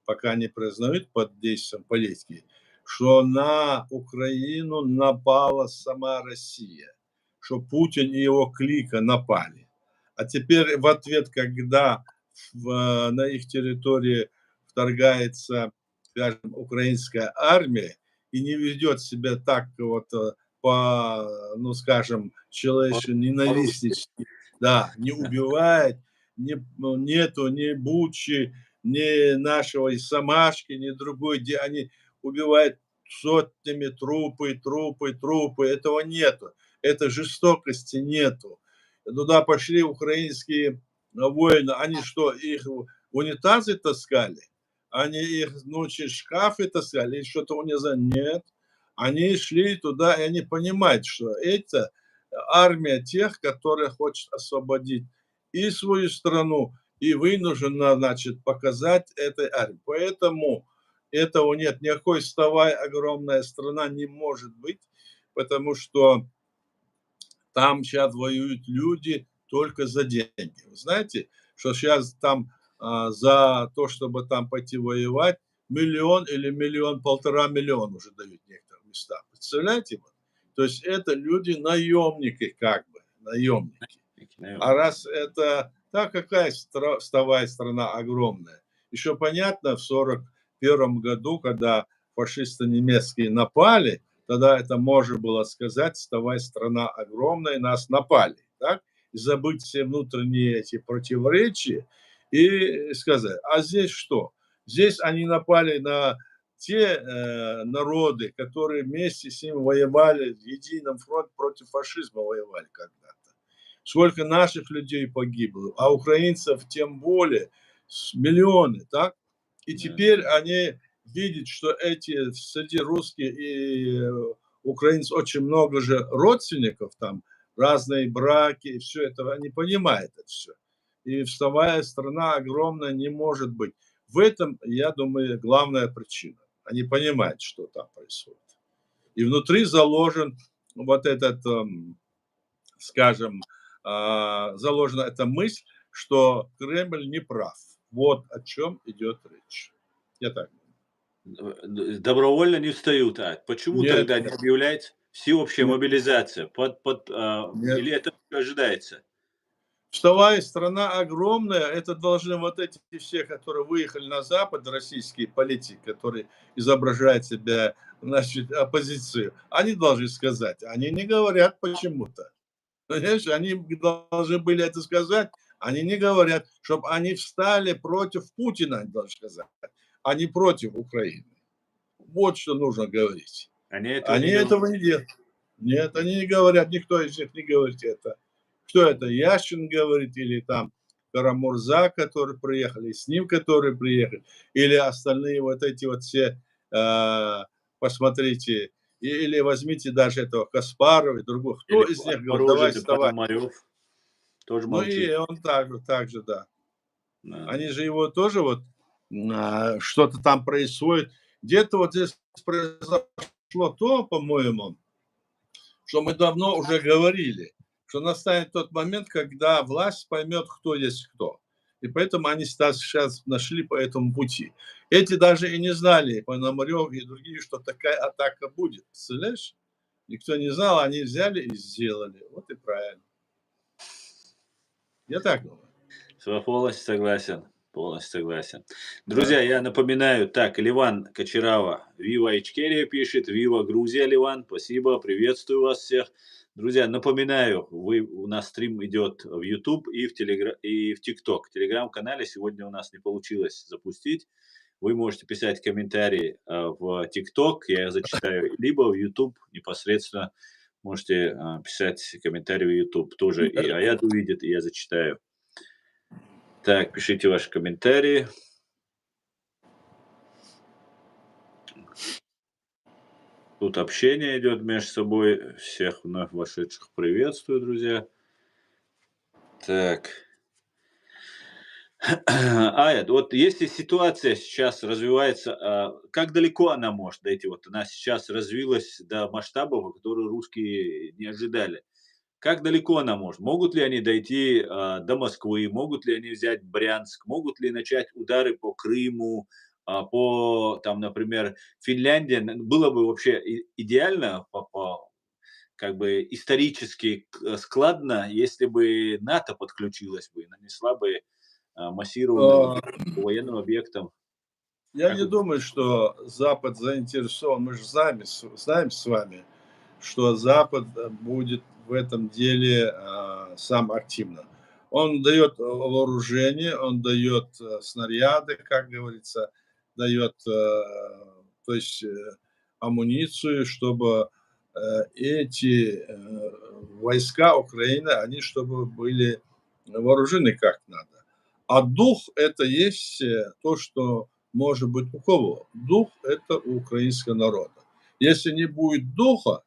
Speaker 2: пока не признают под действием политики, что на Украину напала сама Россия, что Путин и его клика напали. А теперь в ответ, когда на их территории вторгается, скажем, украинская армия, и не ведет себя так вот ну, скажем, человече
Speaker 1: По-русски.
Speaker 2: ненавистнически, да, не убивает, ну, нету ни Бучи, ни нашего и Самашки, ни другой, где они убивают сотнями трупы, этого нету, этой жестокости нету. Туда пошли украинские воины, они что, их в унитазы таскали? Они их, ну, через шкафы таскали или что-то униза нет. Они шли туда, и они понимают, что это армия тех, которая хочет освободить и свою страну, и вынуждена, значит, показать этой армии. Поэтому этого нет. Никакой вставай огромная страна не может быть, потому что там сейчас воюют люди только за деньги. Вы знаете, что сейчас там за то, чтобы там пойти воевать, 1 000 000 или 1,5 миллиона уже дают в некоторых местах. Представляете? Вот? То есть это люди наемники, как бы, наемники. А раз это, да, какая вставая страна огромная. Еще понятно, в 1941 году, когда фашисты немецкие напали, тогда это можно было сказать, вставай, страна огромная, нас напали. Да? так, и забыть все внутренние эти противоречия и сказать, а здесь что? Здесь они напали на те народы, которые вместе с ним воевали в едином фронте против фашизма воевали когда-то. Сколько наших людей погибло, а украинцев тем более, миллионы, так? И
Speaker 1: Да.
Speaker 2: теперь они видят, что эти среди русских и украинцев очень много же родственников там, разные браки, и все это, они понимают это все. И вставая страна огромная не может быть. В этом, я думаю, главная причина. Они понимают, что там происходит. И внутри заложен вот этот, скажем, заложена эта мысль, что Кремль не прав. Вот о чем идет речь. Я так думаю.
Speaker 1: Добровольно не встают. А почему
Speaker 2: Нет,
Speaker 1: тогда не
Speaker 2: нет,
Speaker 1: объявляется всеобщая
Speaker 2: нет,
Speaker 1: мобилизация?
Speaker 2: нет.
Speaker 1: Или это ожидается?
Speaker 2: Вставая, страна огромная, это должны вот эти все, которые выехали на Запад, российские политики, которые изображают себя, значит, оппозицию, они должны сказать. Они не говорят почему-то. Понимаешь, они должны были это сказать, они не говорят, чтобы они встали против Путина, они должны сказать, а не против Украины. Вот что нужно говорить.
Speaker 1: Они этого
Speaker 2: Они
Speaker 1: не говорят.
Speaker 2: этого не делают. Нет, они не говорят, никто из них не говорит это. Кто это? Ящин говорит, или там Карамурза, который приехали, с ним, которые приехали, или остальные вот эти вот все, посмотрите, или возьмите даже этого Каспарова и других. Кто
Speaker 1: Или
Speaker 2: из них говорит, давай
Speaker 1: Отмороженный
Speaker 2: вставай.
Speaker 1: Пономарев тоже
Speaker 2: Ну и
Speaker 1: молчит.
Speaker 2: он так же, да.
Speaker 1: Да.
Speaker 2: Они же его тоже вот, что-то там происходит. Где-то вот здесь произошло то, по-моему, что мы давно уже говорили, что настанет тот момент, когда власть поймет, кто есть кто. И поэтому они сейчас нашли по этому пути. Эти даже и не знали, Пономарев и другие, что такая атака будет. Представляешь? Никто не знал, они взяли и сделали. Вот и правильно. Я так думаю.
Speaker 1: Полностью согласен. Полностью согласен.
Speaker 2: Да.
Speaker 1: Друзья, я напоминаю, так, Ливан Кочерава, Вива Ичкерия пишет, Вива Грузия, Ливан, спасибо, приветствую вас всех. Друзья, напоминаю, у нас стрим идет в YouTube и в TikTok. В Телеграм-канале сегодня у нас не получилось запустить. Вы можете писать комментарии в TikTok, я зачитаю, либо в YouTube непосредственно можете писать комментарии в YouTube. Тоже и Аят увидит, и я зачитаю. Так, пишите ваши комментарии. Тут общение идет между собой. Всех вновь вошедших приветствую, друзья. Так. Аят, вот если ситуация сейчас развивается, как далеко она может дойти? Вот она сейчас развилась до масштабов, которые русские не ожидали. Как далеко она может? Могут ли они дойти до Москвы? Могут ли они взять Брянск? Могут ли начать удары по Крыму, по, там, например, Финляндия? Было бы вообще идеально, как бы исторически складно, если бы НАТО подключилась бы и нанесла бы массированный
Speaker 2: А,
Speaker 1: удар по военным объектам.
Speaker 2: Я
Speaker 1: Как
Speaker 2: не
Speaker 1: вы
Speaker 2: думаю, что Запад заинтересован. Мы же знаем с вами, что Запад будет в этом деле сам активно. Он дает вооружение, он дает снаряды, как говорится, дает, то есть амуницию, чтобы эти войска Украины, они чтобы были вооружены как надо. А дух это есть то, что может быть у кого? Дух это у украинского народа. Если не будет духа,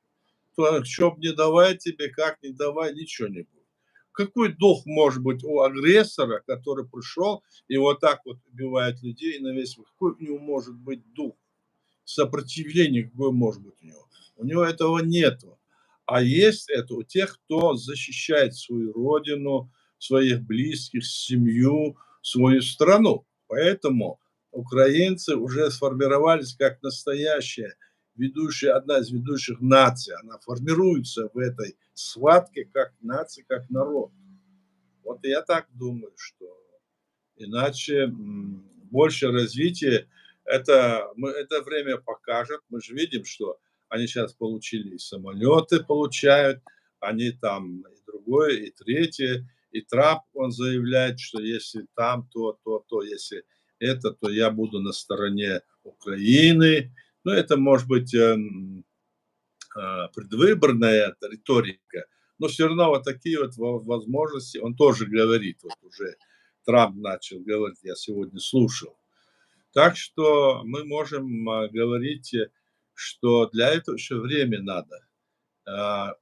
Speaker 2: то что б не давай тебе, как не давай, ничего не будет. Какой дух может быть у агрессора, который пришел и вот так вот убивает людей на весь мир? Какой у него может быть дух? Сопротивление какое может быть у него? У него этого нету. А есть это у тех, кто защищает свою родину, своих близких, семью, свою страну. Поэтому украинцы уже сформировались как настоящая ведущая, одна из ведущих наций. Она формируется в этой схватке как нация, как народ. Вот я так думаю, что иначе больше развития это время покажет. Мы же видим, что они сейчас получили и самолеты получают, они там и другое. другое, и третье. И Трамп, он заявляет, что если там то, если это, то я буду на стороне Украины. Ну, это может быть предвыборная риторика, но все равно вот такие вот возможности он тоже говорит. Вот уже Трамп начал говорить, я сегодня слушал. Так что мы можем говорить, что для этого еще время надо.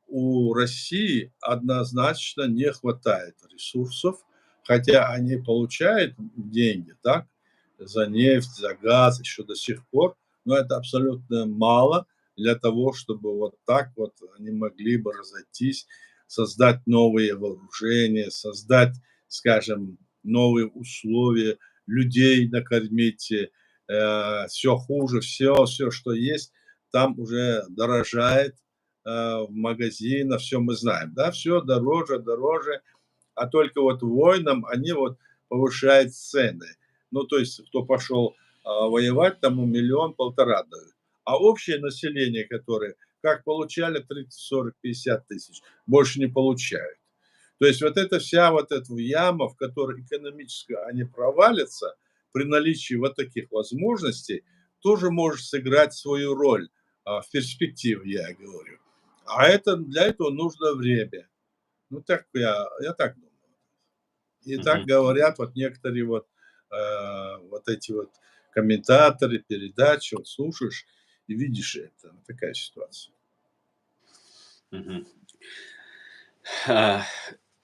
Speaker 2: У России однозначно не хватает ресурсов, хотя они получают деньги, так, за нефть, за газ еще до сих пор, но это абсолютно мало для того, чтобы вот так вот они могли бы разойтись, создать новые вооружения, создать, скажем, новые условия, людей накормить, все хуже, все, что есть, там уже дорожает, в магазинах, все мы знаем, да, все дороже, дороже, а только вот воинам они вот повышают цены. Ну, то есть, кто пошел воевать, тому миллион, полтора дают. А общее население, которое как получали 30, 40, 50 тысяч, больше не получают. То есть вот эта вся вот эта яма, в которой экономически они провалятся, при наличии вот таких возможностей, тоже может сыграть свою роль в перспективе, я говорю. А это для этого нужно время. Ну, так я так думаю. И так
Speaker 1: Мгм.
Speaker 2: говорят вот некоторые вот эти вот комментаторы, передачи, вот слушаешь и видишь это. Вот такая ситуация.
Speaker 1: Мгм. А,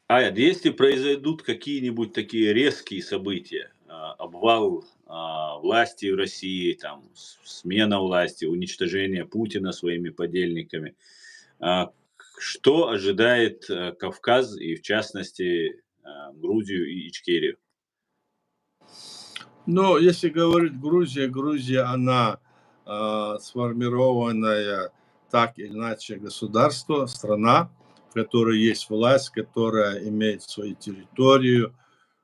Speaker 1: если произойдут какие-нибудь такие резкие события, обвал власти в России, там, смена власти, уничтожение Путина своими подельниками, что ожидает Кавказ и, в частности, Грузию и Ичкерию?
Speaker 2: Но если говорить Грузия, она сформированная так или иначе государство, страна, в которой есть власть, которая имеет свою территорию,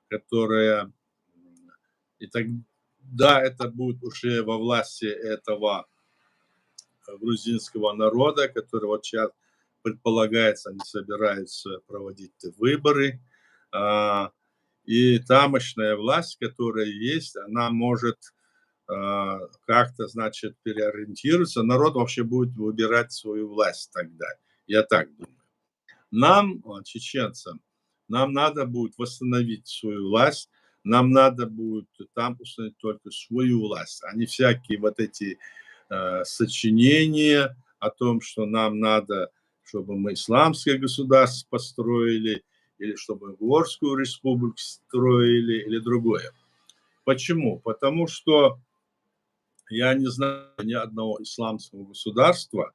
Speaker 2: которая и тогда это будет уже во власти этого грузинского народа, который вот сейчас предполагается, они собираются проводить выборы. А, И тамошняя власть, которая есть, она может как-то, значит, переориентироваться. Народ вообще будет выбирать свою власть тогда. Я так думаю. Нам, чеченцам, нам надо будет восстановить свою власть, нам надо будет там установить только свою власть, а не всякие вот эти сочинения о том, что нам надо, чтобы мы исламское государство построили, или чтобы Горскую республику строили, или другое. Почему? Потому что я не знаю ни одного исламского государства,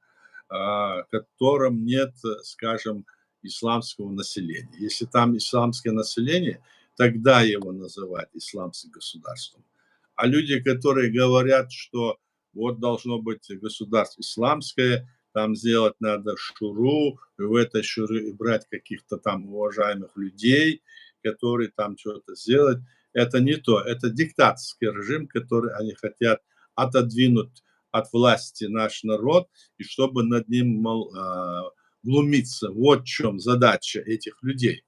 Speaker 2: в котором нет, скажем, исламского населения. Если там исламское население, тогда его называют исламским государством. А люди, которые говорят, что вот должно быть государство исламское, там сделать надо шуру, и в этой шуре брать каких-то там уважаемых людей, которые там что-то сделают, это не то. Это диктаторский режим, который они хотят отодвинуть от власти наш народ, и чтобы над ним глумиться. Вот в чем задача этих людей.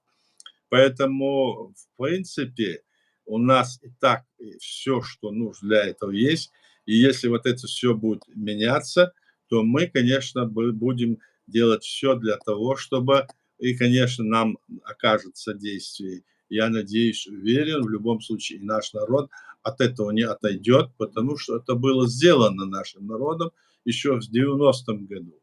Speaker 2: Поэтому, в принципе, у нас и так все, что нужно для этого есть. И если вот это все будет меняться, то мы, конечно, будем делать все для того, чтобы и, конечно, нам окажет содействие. Я надеюсь, уверен, в любом случае и наш народ от этого не отойдет, потому что это было сделано нашим народом еще в 90-м году.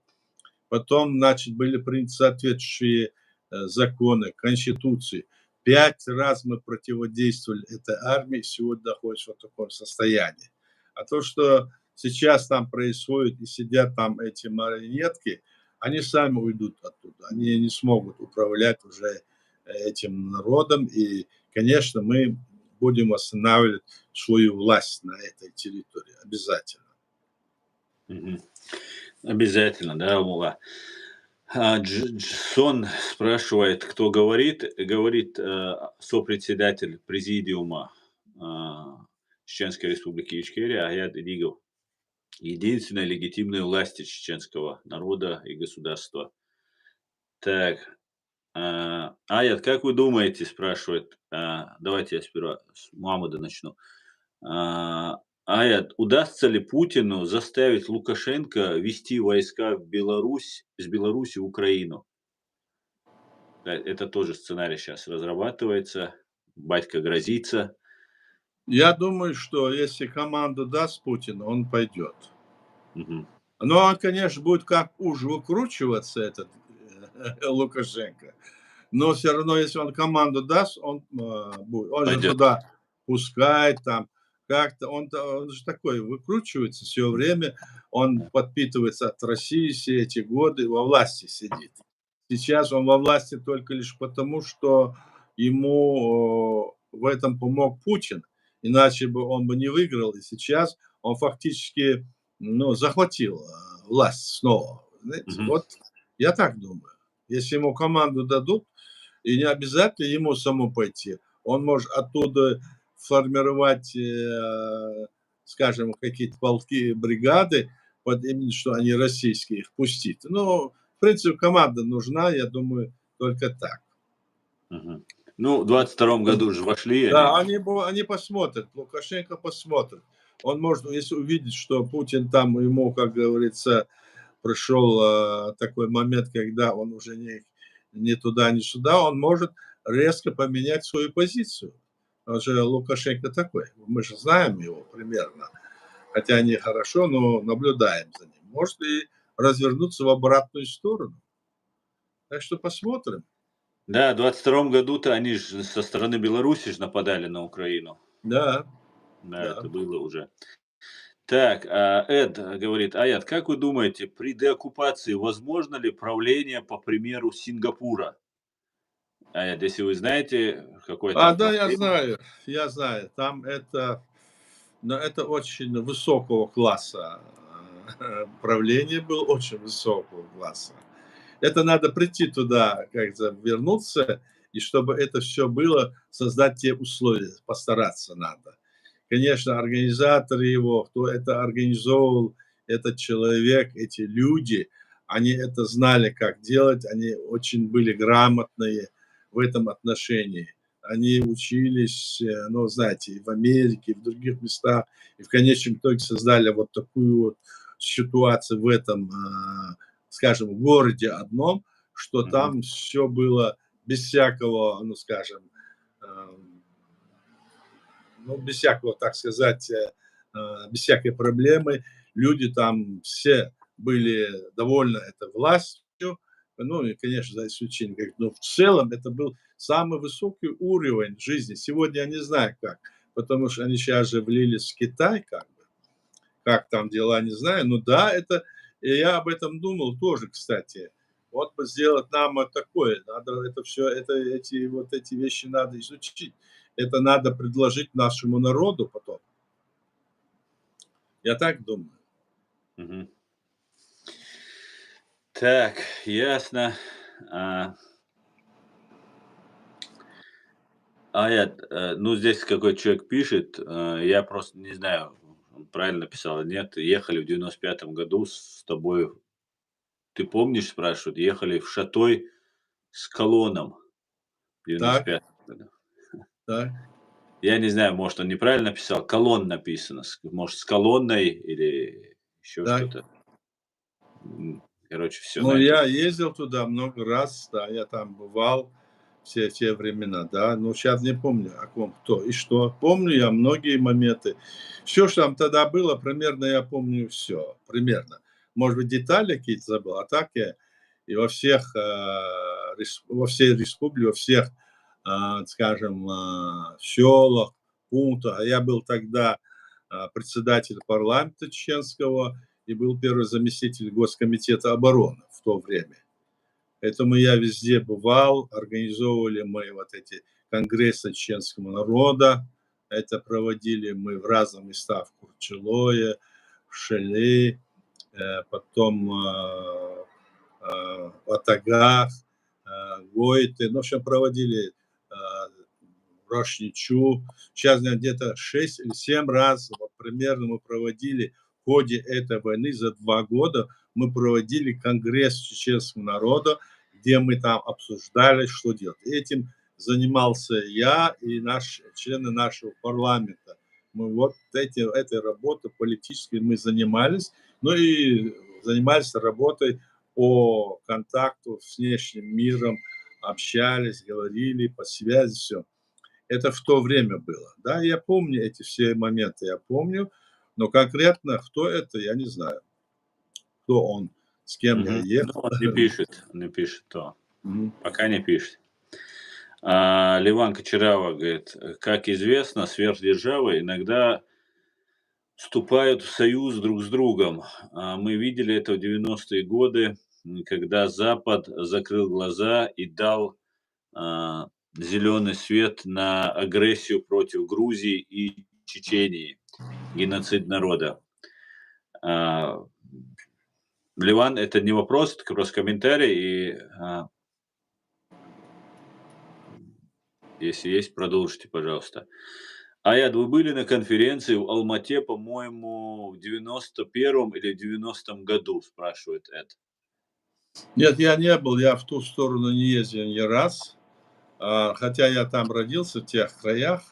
Speaker 2: Потом, значит, были приняты соответствующие законы, конституции. 5 раз мы противодействовали этой армии, сегодня находится в таком состоянии. А то, что сейчас там происходит и сидят там эти марионетки, они сами уйдут оттуда. Они не смогут управлять уже этим народом. И, конечно, мы будем восстанавливать свою власть на этой территории. Обязательно.
Speaker 1: Мгм. Обязательно, да, Мула. Джсон спрашивает, кто говорит. Говорит сопредседатель президиума Чеченской Республики Ичкерия Аят Идигов. Единственной легитимной власти чеченского народа и государства. Так, Аят, как вы думаете, спрашивает, давайте я сперва с Мухаммада начну. А, Аят, удастся ли Путину заставить Лукашенко вести войска в Беларусь, из Беларуси в Украину? Это тоже сценарий сейчас разрабатывается. Батька грозится.
Speaker 2: Я думаю, что если команду даст Путин, он пойдет.
Speaker 1: Мгм.
Speaker 2: Но он, конечно, будет как уж выкручиваться, этот Лукашенко. Но все равно, если он команду даст, он будет. Он же
Speaker 1: Пойдет.
Speaker 2: туда пускает там как-то. Он же такой выкручивается все время. Он
Speaker 1: Да.
Speaker 2: подпитывается от России все эти годы, во власти сидит. Сейчас он во власти только лишь потому, что ему в этом помог Путин. Иначе бы он бы не выиграл. И сейчас он фактически захватил власть снова. Знаете,
Speaker 1: Мгм.
Speaker 2: вот я так думаю. Если ему команду дадут, и не обязательно ему самому пойти, он может оттуда формировать, скажем, какие-то полки, бригады, под именно что они российские, их пустить. Ну, в принципе, команда нужна, я думаю, только так.
Speaker 1: Мгм. Ну, в 22 году же вошли
Speaker 2: Да,
Speaker 1: они.
Speaker 2: они посмотрят, Лукашенко посмотрит. Он может, если увидит, что Путин там ему, как говорится, пришел такой момент, когда он уже не туда, не сюда, он может резко поменять свою позицию. Он же Лукашенко такой. Мы же знаем его примерно. Хотя не хорошо, но наблюдаем за ним. Может и развернуться в обратную сторону. Так что посмотрим.
Speaker 1: Да, в 22 году-то они же со стороны Беларуси ж нападали на Украину.
Speaker 2: Да,
Speaker 1: Да,
Speaker 2: да.
Speaker 1: это было уже. Так, Эд говорит: "Аят, как вы думаете, при деоккупации возможно ли правление по примеру Сингапура?" Аят, если вы знаете, какое там
Speaker 2: Да,
Speaker 1: правление.
Speaker 2: я знаю. Там это, но это очень высокого класса правление было, очень высокого класса. Это надо прийти туда, как-то вернуться, и чтобы это все было, создать те условия, постараться надо. Конечно, организаторы его, кто это организовывал, этот человек, эти люди, они это знали, как делать, они очень были грамотные в этом отношении. Они учились, ну, знаете, и в Америке, и в других местах, и в конечном итоге создали вот такую вот ситуацию в этом, скажем, городе одном, что
Speaker 1: Мгм,
Speaker 2: там все было без всякого, ну, скажем, ну, без всякого, так сказать, без всякой проблемы. Люди там все были довольны этой властью, ну и, конечно, за исключением, но в целом это был самый высокий уровень жизни. Сегодня я не знаю как, потому что они сейчас же влились в Китай, как там дела, не знаю. Но да, это, и я об этом думал тоже, кстати. Вот бы сделать нам вот такое, надо это все, эти вещи надо изучить. Это надо предложить нашему народу потом. Я так думаю.
Speaker 1: мгм. Так, ясно. А, Аят, ну, здесь какой человек пишет, я просто не знаю, он правильно писал или нет. Ехали в 95 году с тобой, ты помнишь, спрашивают, ехали в Шатой с Колоном в девяносто
Speaker 2: Так,
Speaker 1: пятом году.
Speaker 2: так,
Speaker 1: Я не знаю, может, он неправильно писал, колонн написано, может, с колонной или еще
Speaker 2: так.
Speaker 1: что-то. Короче, все
Speaker 2: Ну,
Speaker 1: на эту.
Speaker 2: я ездил туда много раз, да, я там бывал все те времена, да. Но сейчас не помню, о ком, кто и что. Помню я многие моменты. Все, что там тогда было, примерно я помню все, примерно. Может быть, детали какие-то забыл, а так я и во всех, во всей республике, во всех, скажем, селах, пунктах. А я был тогда, председатель парламента чеченского и был первый заместитель Госкомитета обороны в то время. Поэтому я везде бывал, организовывали мы вот эти конгрессы чеченского народа. Это проводили мы в разных местах, в Курчелое, в Шеле, потом в Атагах, Гойты. Ну, в общем, проводили Рашничу. Сейчас где-то 6 или 7 раз вот, примерно мы проводили в ходе этой войны за 2 года мы проводили конгресс чеченского народа, где мы там обсуждали, что делать. Этим занимался я и члены нашего парламента. Мы вот этой работой политической мы занимались, ну и занимались работой по контакту с внешним миром, общались, говорили по связи, все. Это в то время было. Да, я помню эти все моменты, я помню, но конкретно кто это, я не знаю. Кто он, с кем я
Speaker 1: Мгм. Ну,
Speaker 2: ехал.
Speaker 1: он не пишет то.
Speaker 2: Мгм.
Speaker 1: Пока не пишет. Ливан Кочарава говорит, как известно, сверхдержавы иногда вступают в союз друг с другом. Мы видели это в 90-е годы, когда Запад закрыл глаза и дал зеленый свет на агрессию против Грузии и Чечении, геноцид народа. А, Ливан, это не вопрос, это просто комментарий. И если есть, продолжите, пожалуйста. Аяд, вы были на конференции в Алмате, по-моему, в 91-м или 90-м году, спрашивает Эд.
Speaker 2: Нет, я не был, я в ту сторону не ездил ни раз. Хотя я там родился, в тех краях,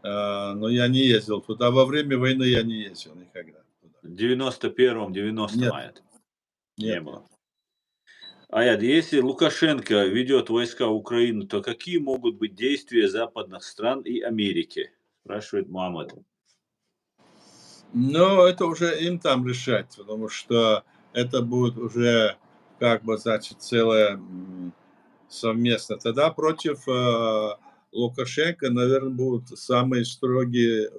Speaker 2: но я не ездил туда. Во время войны я не ездил никогда туда.
Speaker 1: В 91-м, 90-м,
Speaker 2: Нет,
Speaker 1: Аяд, не
Speaker 2: нет.
Speaker 1: было. Аяд, если Лукашенко ведет войска в Украину, то какие могут быть действия западных стран и Америки? Спрашивает Мухаммад.
Speaker 2: Но это уже им там решать, потому что это будет уже, как бы, значит, целое совместно. Тогда против Лукашенко, наверное, будут самые строгие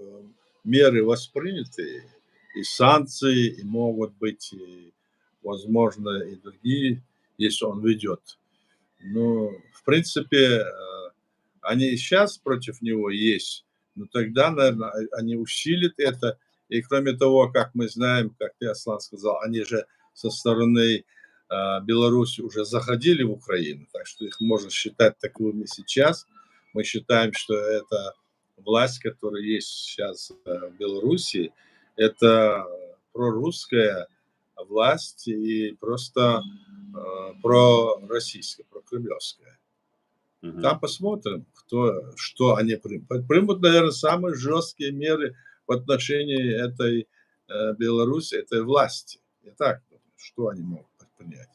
Speaker 2: меры восприняты, и санкции, и могут быть, и, возможно, и другие, если он ведет. Ну, в принципе, они и сейчас против него есть, но тогда, наверное, они усилят это. И кроме того, как мы знаем, как ты, Аслан, сказал, они же со стороны Беларуси уже заходили в Украину, так что их можно считать таковыми сейчас. Мы считаем, что это власть, которая есть сейчас в Беларуси, это прорусская власть и просто пророссийская, прокремлевская.
Speaker 1: Мгм.
Speaker 2: Там посмотрим, что они примут. Примут, наверное, самые жесткие меры в отношении этой Беларуси, этой власти. Я так думаю, что они могут предпринять.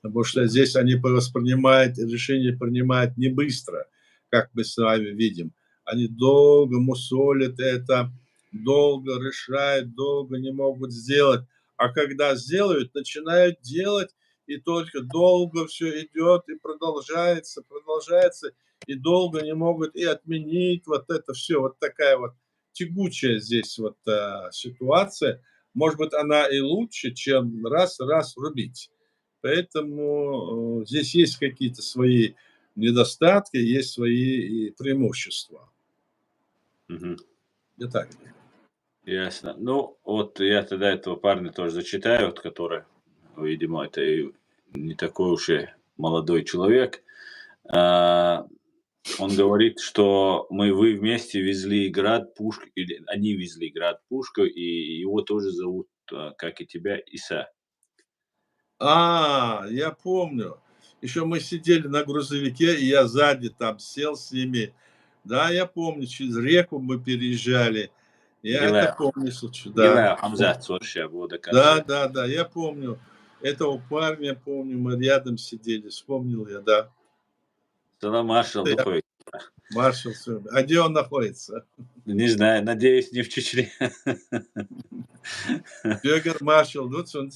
Speaker 2: Потому что здесь они воспринимают, решения принимают не быстро, как мы с вами видим. Они долго мусолят это, долго решают, долго не могут сделать. А когда сделают, начинают делать, и только долго все идет и продолжается, продолжается, и долго не могут и отменить вот это все. Вот такая вот тягучая здесь вот ситуация. Может быть, она и лучше, чем раз рубить. Поэтому здесь есть какие-то свои недостатки, есть свои и преимущества.
Speaker 1: Мгм.
Speaker 2: Я так думаю.
Speaker 1: Ясно. Ну, вот я тогда этого парня тоже зачитаю, вот который, видимо, это и не такой уж и молодой человек. А, Он говорит, что вы вместе везли град, пушку, или они везли град, пушку, и его тоже зовут, как и тебя, Иса.
Speaker 2: Я помню. Еще мы сидели на грузовике, и я сзади там сел с ними. Да, я помню, через реку мы переезжали. Я это
Speaker 1: Гилая,
Speaker 2: помню случай, да.
Speaker 1: Гилая Хамзат, Соршия, Бода
Speaker 2: Да,
Speaker 1: Кансе.
Speaker 2: да, да, я помню. Этого парня помню, мы рядом сидели, вспомнил я, да.
Speaker 1: Салам маршал
Speaker 2: Это я,
Speaker 1: Духой.
Speaker 2: маршал Сёрбин. А где он находится?
Speaker 1: Не знаю, надеюсь, не в Чечне.
Speaker 2: Bürger Marshall Nutzen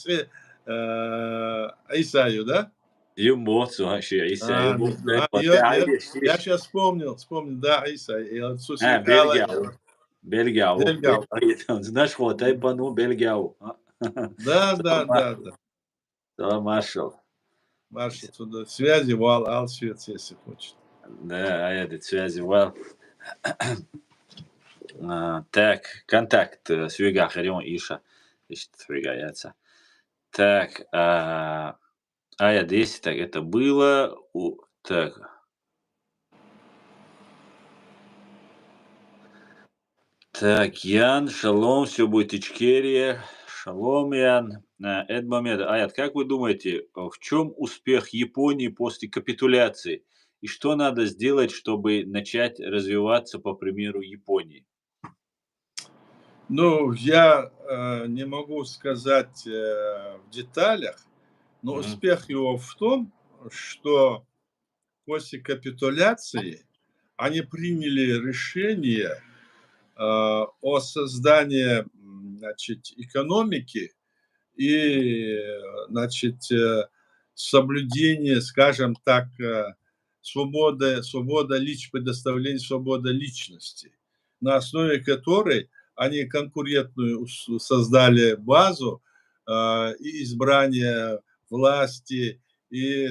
Speaker 2: Исаю, да?
Speaker 1: Юмоцу, вообще, Иса, Юмоцу,
Speaker 2: Я сейчас вспомнил, да, Исай, и отцу
Speaker 1: Бельгиау,
Speaker 2: Николаю
Speaker 1: Бельгиау,
Speaker 2: Дельгау.
Speaker 1: знаешь, вот, Тайпану, Бельгиау.
Speaker 2: Да, да,
Speaker 1: Салам
Speaker 2: да,
Speaker 1: маршал,
Speaker 2: да.
Speaker 1: салам маршал.
Speaker 2: Маршал туда связи, вал, Алсвец, если хочет.
Speaker 1: Да, это связи, well. Так, контакт Свига Харион Иша. Ищет Свига яйца. Так, я 10, так, это было. Так, так, Ян, шалом, все будет Ичкерия. Шалом, Ян. Эдмомед, Аят, как вы думаете, в чем успех Японии после капитуляции? И что надо сделать, чтобы начать развиваться по примеру Японии?
Speaker 2: Ну, я не могу сказать в деталях, но
Speaker 1: Мгм.
Speaker 2: успех его в том, что после капитуляции они приняли решение о создании, значит, экономики и, значит, соблюдение, скажем так, предоставления свободы личности, на основе которой они конкурентную создали базу и избрание власти, и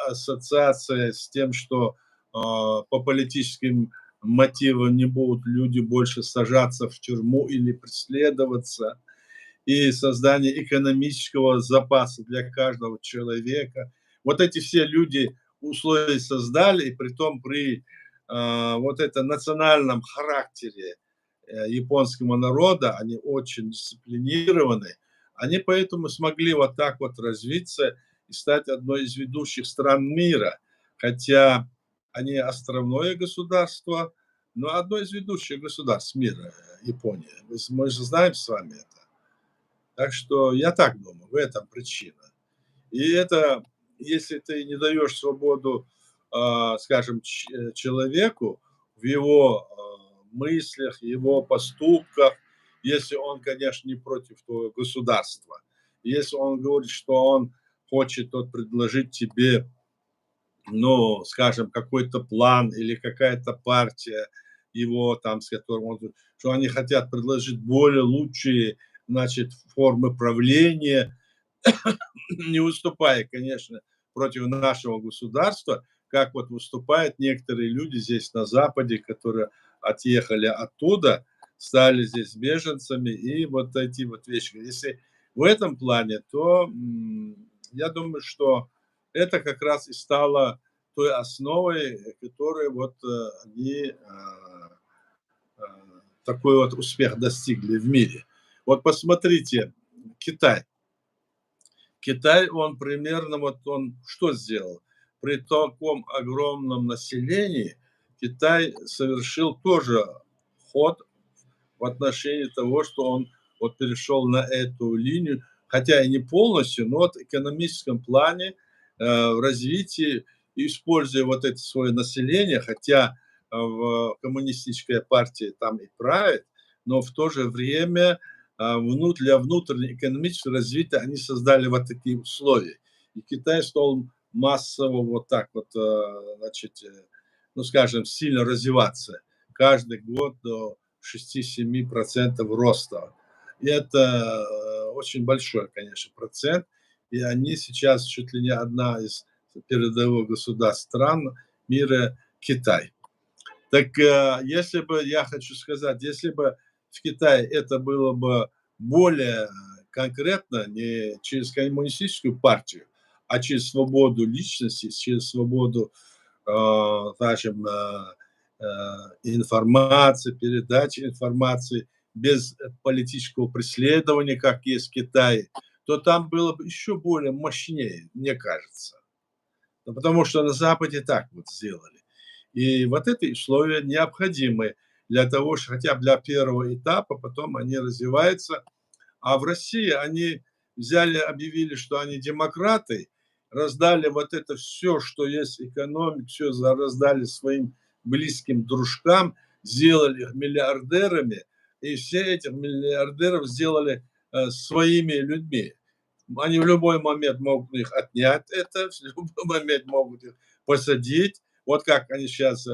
Speaker 2: ассоциация с тем, что по политическим мотивам не будут люди больше сажаться в тюрьму или преследоваться, и создание экономического запаса для каждого человека. Вот эти все люди условия создали, и притом при вот этом национальном характере японского народа, они очень дисциплинированы, они поэтому смогли вот так вот развиться и стать одной из ведущих стран мира. Хотя они островное государство, но одно из ведущих государств мира, Япония. Мы же знаем с вами это. Так что я так думаю, в этом причина. И это, если ты не даешь свободу, скажем, человеку в его мыслях, его поступках, если он, конечно, не против твоего государства. Если он говорит, что он хочет вот, предложить тебе, ну, скажем, какой-то план или какая-то партия его там, с которым он, что они хотят предложить более лучшие, значит, формы правления, не выступая, конечно, против нашего государства, как вот выступают некоторые люди здесь на Западе, которые отъехали оттуда, стали здесь беженцами, и вот эти вот вещи. Если в этом плане, то я думаю, что это как раз и стало той основой, которой вот они такой вот успех достигли в мире. Вот посмотрите, Китай. Китай, он примерно вот он что сделал? При таком огромном населении Китай совершил тоже ход в отношении того, что он вот перешел на эту линию, хотя и не полностью, но вот в экономическом плане, в развитии, используя вот это свое население, хотя в коммунистической партии там и правит, но в то же время для внутреннего экономического развития они создали вот такие условия. И Китай стал массово вот так вот, значит, ну, скажем, сильно развиваться. Каждый год до 6-7% роста. И это очень большой, конечно, процент. И они сейчас чуть ли не одна из передовых государств стран мира Китай. Так если бы, я хочу сказать, если бы в Китае это было бы более конкретно, не через коммунистическую партию, а через свободу личности, через свободу, скажем, информации, передачи информации без политического преследования, как есть в Китае, то там было бы еще более мощнее, мне кажется. Ну, потому что на Западе так вот сделали. И вот эти условия необходимы для того, что хотя бы для первого этапа, потом они развиваются. А в России они взяли, объявили, что они демократы, раздали вот это все, что есть экономика, все раздали своим близким дружкам, сделали их миллиардерами, и все этих миллиардеров сделали своими людьми. Они в любой момент могут их отнять это, в любой момент могут их посадить. Вот как они сейчас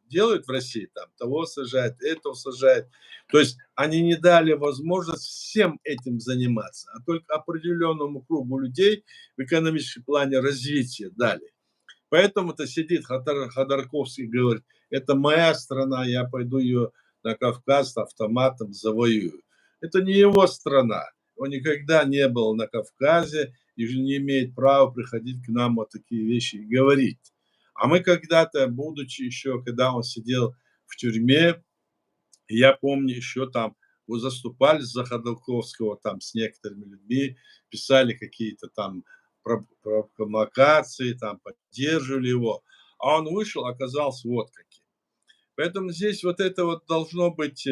Speaker 2: делают в России, там того сажают, этого сажают. То есть они не дали возможность всем этим заниматься, а только определенному кругу людей в экономическом плане развития дали. Поэтому-то сидит Ходорковский и говорит, это моя страна, я пойду ее на Кавказ автоматом завоюю. Это не его страна. Он никогда не был на Кавказе и не имеет права приходить к нам вот такие вещи и говорить. А мы когда-то, будучи еще, когда он сидел в тюрьме, я помню еще там вы заступались за Ходорковского там с некоторыми людьми, писали какие-то там провокации, там поддерживали его, а он вышел, оказался вот каким. Поэтому здесь вот это вот должно быть,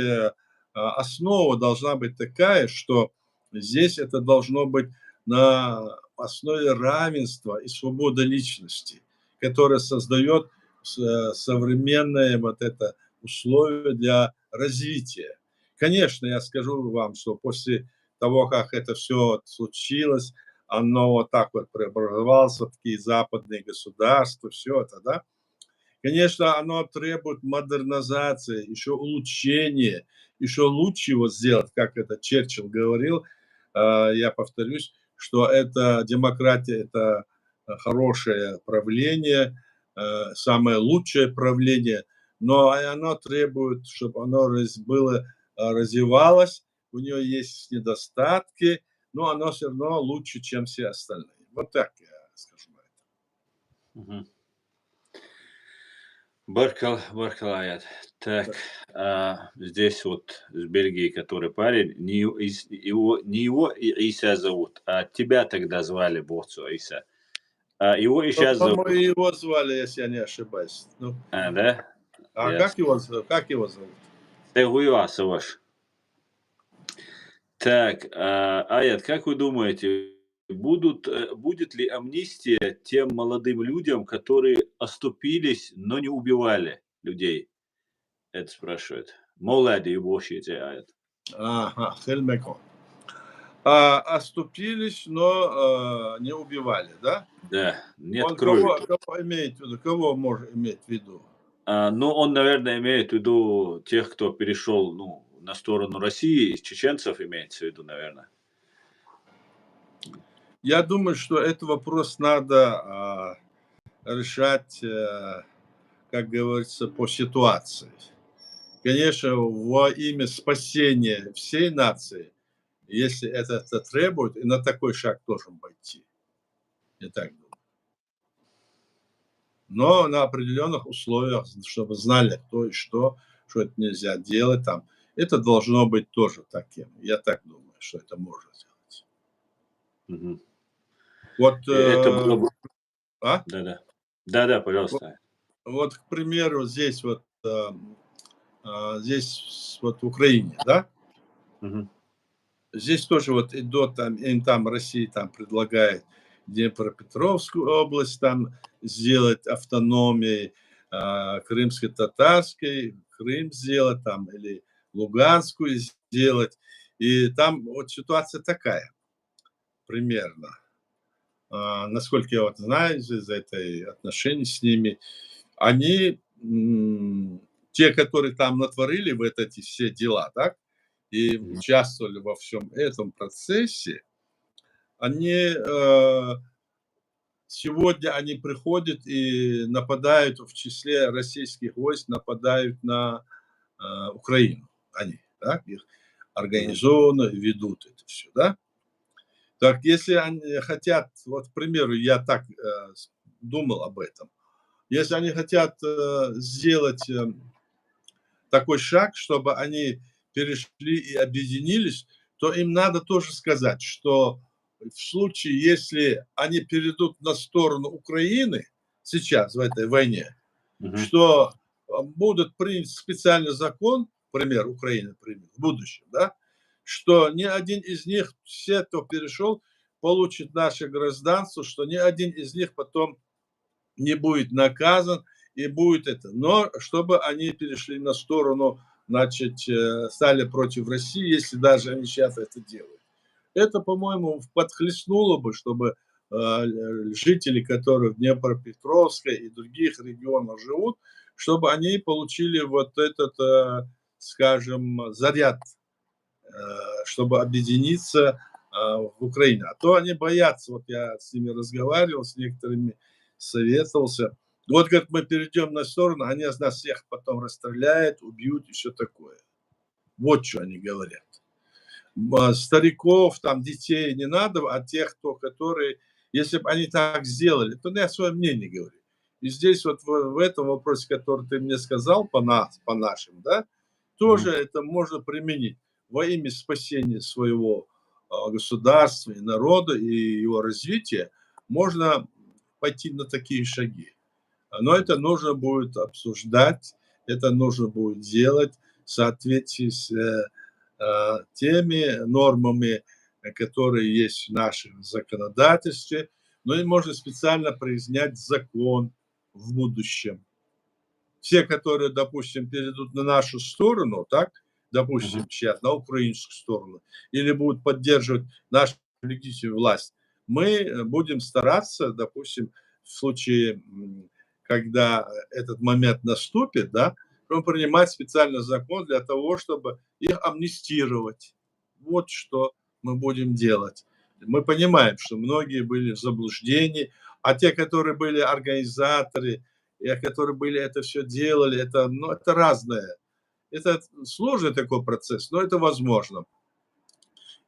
Speaker 2: основа должна быть такая, что здесь это должно быть на основе равенства и свободы личности, которая создает современные вот это условия для развития. Конечно, я скажу вам, что после того, как это все случилось, оно вот так вот преобразовалось, вот такие западные государства, все это, да, конечно, оно требует модернизации, еще улучшения, еще лучше его сделать, как это Черчилль говорил. Я повторюсь, что это демократия, это хорошее правление, самое лучшее правление, но оно требует, чтобы оно было, развивалось, у нее есть недостатки, но оно все равно лучше, чем все остальные. Вот так я скажу на это.
Speaker 1: Мгм. Баркалаят. Так,
Speaker 2: Да.
Speaker 1: здесь вот с Бельгии, который парень, не его Иса зовут, а тебя тогда звали Боцу Иса. А его и
Speaker 2: Ну,
Speaker 1: сейчас
Speaker 2: по-моему,
Speaker 1: зовут.
Speaker 2: его звали, если я не ошибаюсь. Ну,
Speaker 1: А, да?
Speaker 2: а
Speaker 1: Ясно.
Speaker 2: как его зовут?
Speaker 1: Сегуя Саваш. Так, Аят, как вы думаете, будет ли амнистия тем молодым людям, которые оступились, но не убивали людей? Это спрашивает. Молоді йобоші Аят.
Speaker 2: Ага, Хельмеко. Оступились, но не убивали, да?
Speaker 1: Да, нет
Speaker 2: Он
Speaker 1: крови.
Speaker 2: кого имеет в виду? Кого может иметь в виду?
Speaker 1: Ну, он, наверное, имеет в виду тех, кто перешел, ну, на сторону России, из чеченцев имеется в виду, наверное.
Speaker 2: Я думаю, что этот вопрос надо решать, как говорится, по ситуации. Конечно, во имя спасения всей нации, если это требует, и на такой шаг должен пойти. Я так думаю. Но на определенных условиях, чтобы знали, кто и что это нельзя делать там. Это должно быть тоже таким. Я так думаю, что это можно сделать.
Speaker 1: Мгм.
Speaker 2: Вот,
Speaker 1: Это было бы...
Speaker 2: а?
Speaker 1: Да-да. Да-да,
Speaker 2: Вот,
Speaker 1: пожалуйста.
Speaker 2: вот, к примеру, здесь вот в Украине, да,
Speaker 1: Мгм.
Speaker 2: здесь тоже вот идет там, им там Россия там предлагает Днепропетровскую область там сделать автономией, крымско-татарской, Крым сделать там или Луганскую сделать. И там вот ситуация такая примерно. Насколько я вот знаю из этой отношений с ними, они, те, которые там натворили вот эти все дела, так, и
Speaker 1: Мгм.
Speaker 2: участвовали во всем этом процессе, они, сегодня они приходят и нападают, в числе российских войск, нападают на, Украину. Они, да, их
Speaker 1: Мгм.
Speaker 2: организованно ведут это все, да. Так если они хотят, вот, к примеру, я так, думал об этом, если они хотят, сделать, такой шаг, чтобы они перешли и объединились, то им надо тоже сказать, что в случае, если они перейдут на сторону Украины сейчас в этой войне,
Speaker 1: Мгм.
Speaker 2: что будет принят специальный закон, например, Украина примет в будущем, да, что ни один из них, все, кто перешел, получит наше гражданство, что ни один из них потом не будет наказан и будет это. Но чтобы они перешли на сторону, значит, стали против России, если даже они сейчас это делают. Это, по-моему, подхлестнуло бы, чтобы жители, которые в Днепропетровской и других регионах живут, чтобы они получили вот этот, скажем, заряд, чтобы объединиться в Украине. А то они боятся, вот я с ними разговаривал, с некоторыми советовался. Вот как мы перейдем на сторону, они нас всех потом расстреляют, убьют и все такое. Вот что они говорят. Стариков, там, детей не надо, а тех, кто, которые, если бы они так сделали, то я свое мнение говорю. И здесь вот в этом вопросе, который ты мне сказал по нашим, да, тоже
Speaker 1: Мгм.
Speaker 2: это можно применить. во имя спасения своего государства и народа и его развития можно пойти на такие шаги. Но это нужно будет обсуждать, это нужно будет делать в соответствии с теми нормами, которые есть в нашем законодательстве. Но и можно специально принять закон в будущем. Все, которые, допустим, перейдут на нашу сторону, так, допустим, сейчас на украинскую сторону, или будут поддерживать нашу легитимную власть, мы будем стараться, допустим, в случае, когда этот момент наступит, да, принимать специальный закон для того, чтобы их амнистировать. Вот что мы будем делать. Мы понимаем, что многие были в заблуждении, а те, которые были организаторы, и которые были это все делали, это, ну, это разное. Это сложный такой процесс, но это возможно.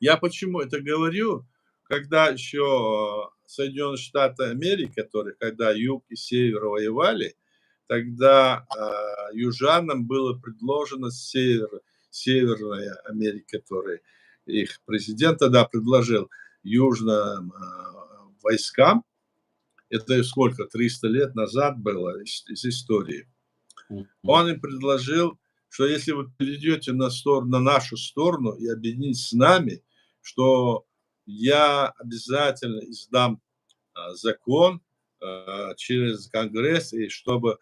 Speaker 2: Я почему это говорю? Когда еще Соединенные Штаты Америки, которые, когда юг и север воевали, тогда южанам было предложено Северная Америка, который их президент тогда предложил южным войскам, это сколько, 300 лет назад было из истории. Он им предложил, что если вы перейдете на нашу сторону и объединитесь с нами, что я обязательно издам закон через Конгресс, и чтобы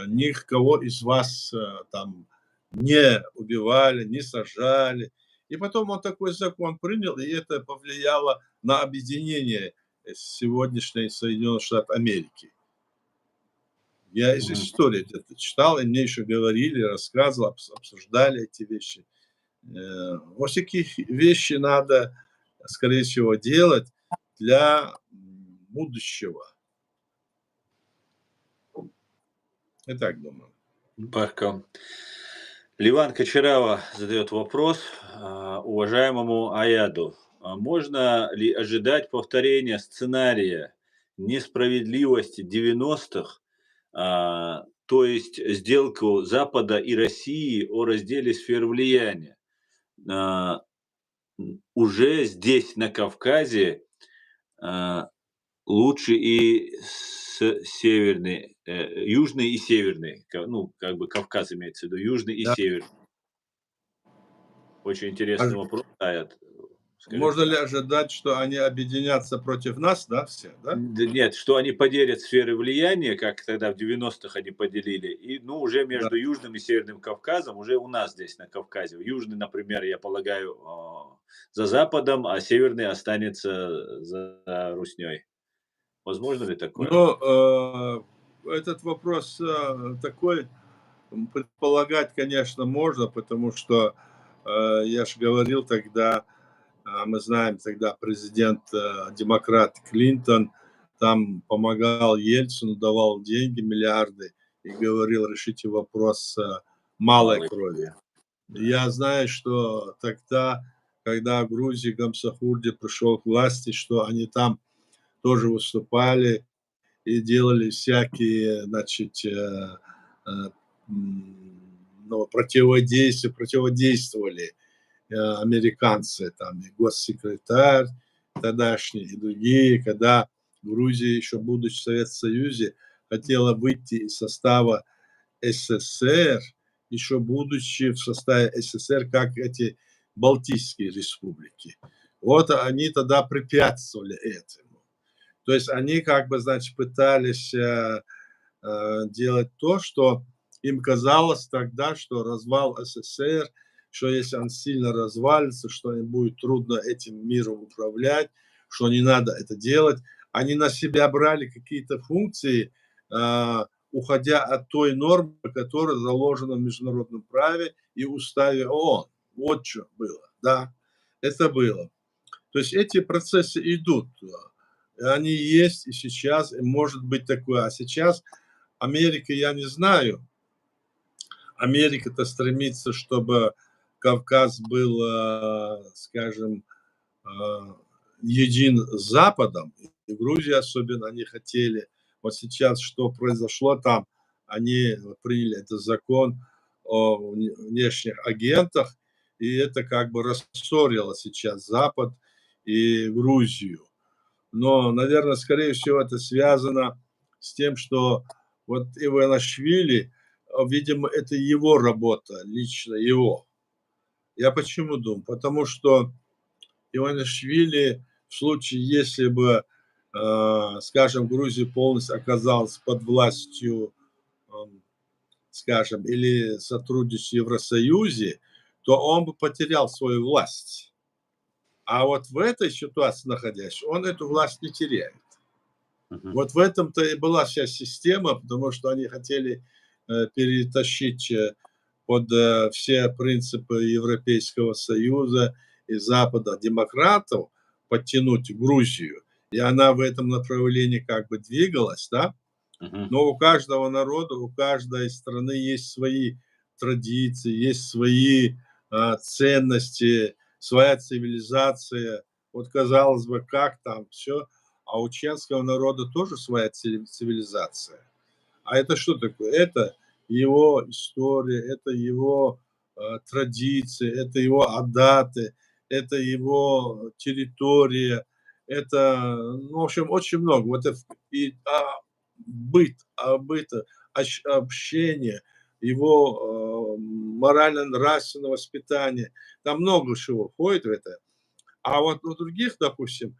Speaker 2: никого из вас там не убивали, не сажали. И потом он такой закон принял, и это повлияло на объединение сегодняшней Соединенных Штатов Америки. Я из истории это читал, и мне еще говорили, рассказывал, обсуждали эти вещи. Вот такие вещи надо, скорее всего, делать для будущего. Я так думаю.
Speaker 1: Пока. Ливан Кочарава задает вопрос уважаемому Аяду. Можно ли ожидать повторения сценария несправедливости 90-х, то есть сделку Запада и России о разделе сфер влияния? Уже здесь, на Кавказе, лучше и северный, южный и северный, ну, как бы Кавказ имеется в виду, южный и
Speaker 2: Да.
Speaker 1: северный. Очень интересный вопрос, Аят.
Speaker 2: Можно ли ожидать, что они объединятся против нас, да, все, да?
Speaker 1: Нет, что они поделят сферы влияния, как тогда в 90-х они поделили, и, ну, уже между
Speaker 2: Да.
Speaker 1: Южным и Северным Кавказом, уже у нас здесь на Кавказе. Южный, например, я полагаю, за Западом, а Северный останется за Русней. Возможно ли такое?
Speaker 2: Но этот вопрос такой, предполагать, конечно, можно, потому что я же говорил тогда, мы знаем, тогда президент демократ Клинтон там помогал Ельцину, давал деньги, миллиарды, и говорил, решите вопрос малой крови. Я знаю, что тогда, когда в Грузии Гамсахурди пришел к власти, что они там тоже выступали и делали всякие, значит, ну, противодействовали американцы, там и госсекретарь тогдашний, и другие, когда Грузия, еще будучи в Советском Союзе, хотела выйти из состава СССР, еще будучи в составе СССР, как эти Балтийские республики. Вот они тогда препятствовали этому. То есть они как бы, значит, пытались делать то, что им казалось тогда, что развал СССР, что если он сильно развалится, что им будет трудно этим миром управлять, что не надо это делать. Они на себя брали какие-то функции, уходя от той нормы, которая заложена в международном праве и уставе ООН. Вот что было, да, это было. То есть эти процессы идут, они есть и сейчас, и может быть такое. А сейчас Америка, я не знаю, Америка-то стремится, чтобы Кавказ был, скажем, един с Западом, и Грузия особенно они хотели. Вот сейчас что произошло там, они приняли этот закон о внешних агентах, и это как бы рассорило сейчас Запад и Грузию. Но, наверное, скорее всего, это связано с тем, что вот Иванишвили, видимо, это его работа, лично его. Я почему думаю? Потому что Иванишвили в случае, если бы, скажем, Грузия полностью оказалась под властью, скажем, или сотрудничестве в Евросоюзе, то он бы потерял свою власть. А вот в этой ситуации находясь, он эту власть не теряет.
Speaker 1: Мгм.
Speaker 2: Вот в этом-то и была вся система, потому что они хотели перетащить под все принципы Европейского Союза и Запада демократов, подтянуть Грузию. И она в этом направлении как бы двигалась, да?
Speaker 1: Мгм.
Speaker 2: Но у каждого народа, у каждой страны есть свои традиции, есть свои ценности, своя цивилизация. Вот казалось бы, как там все, а у чешского народа тоже своя цивилизация. А это что такое? Это его история, это его традиции, это его адаты, это его территория, это, ну, в общем, очень много. Вот это и быт, общение, его морально-нравственное воспитание. Там много чего входит в это. А вот у других, допустим,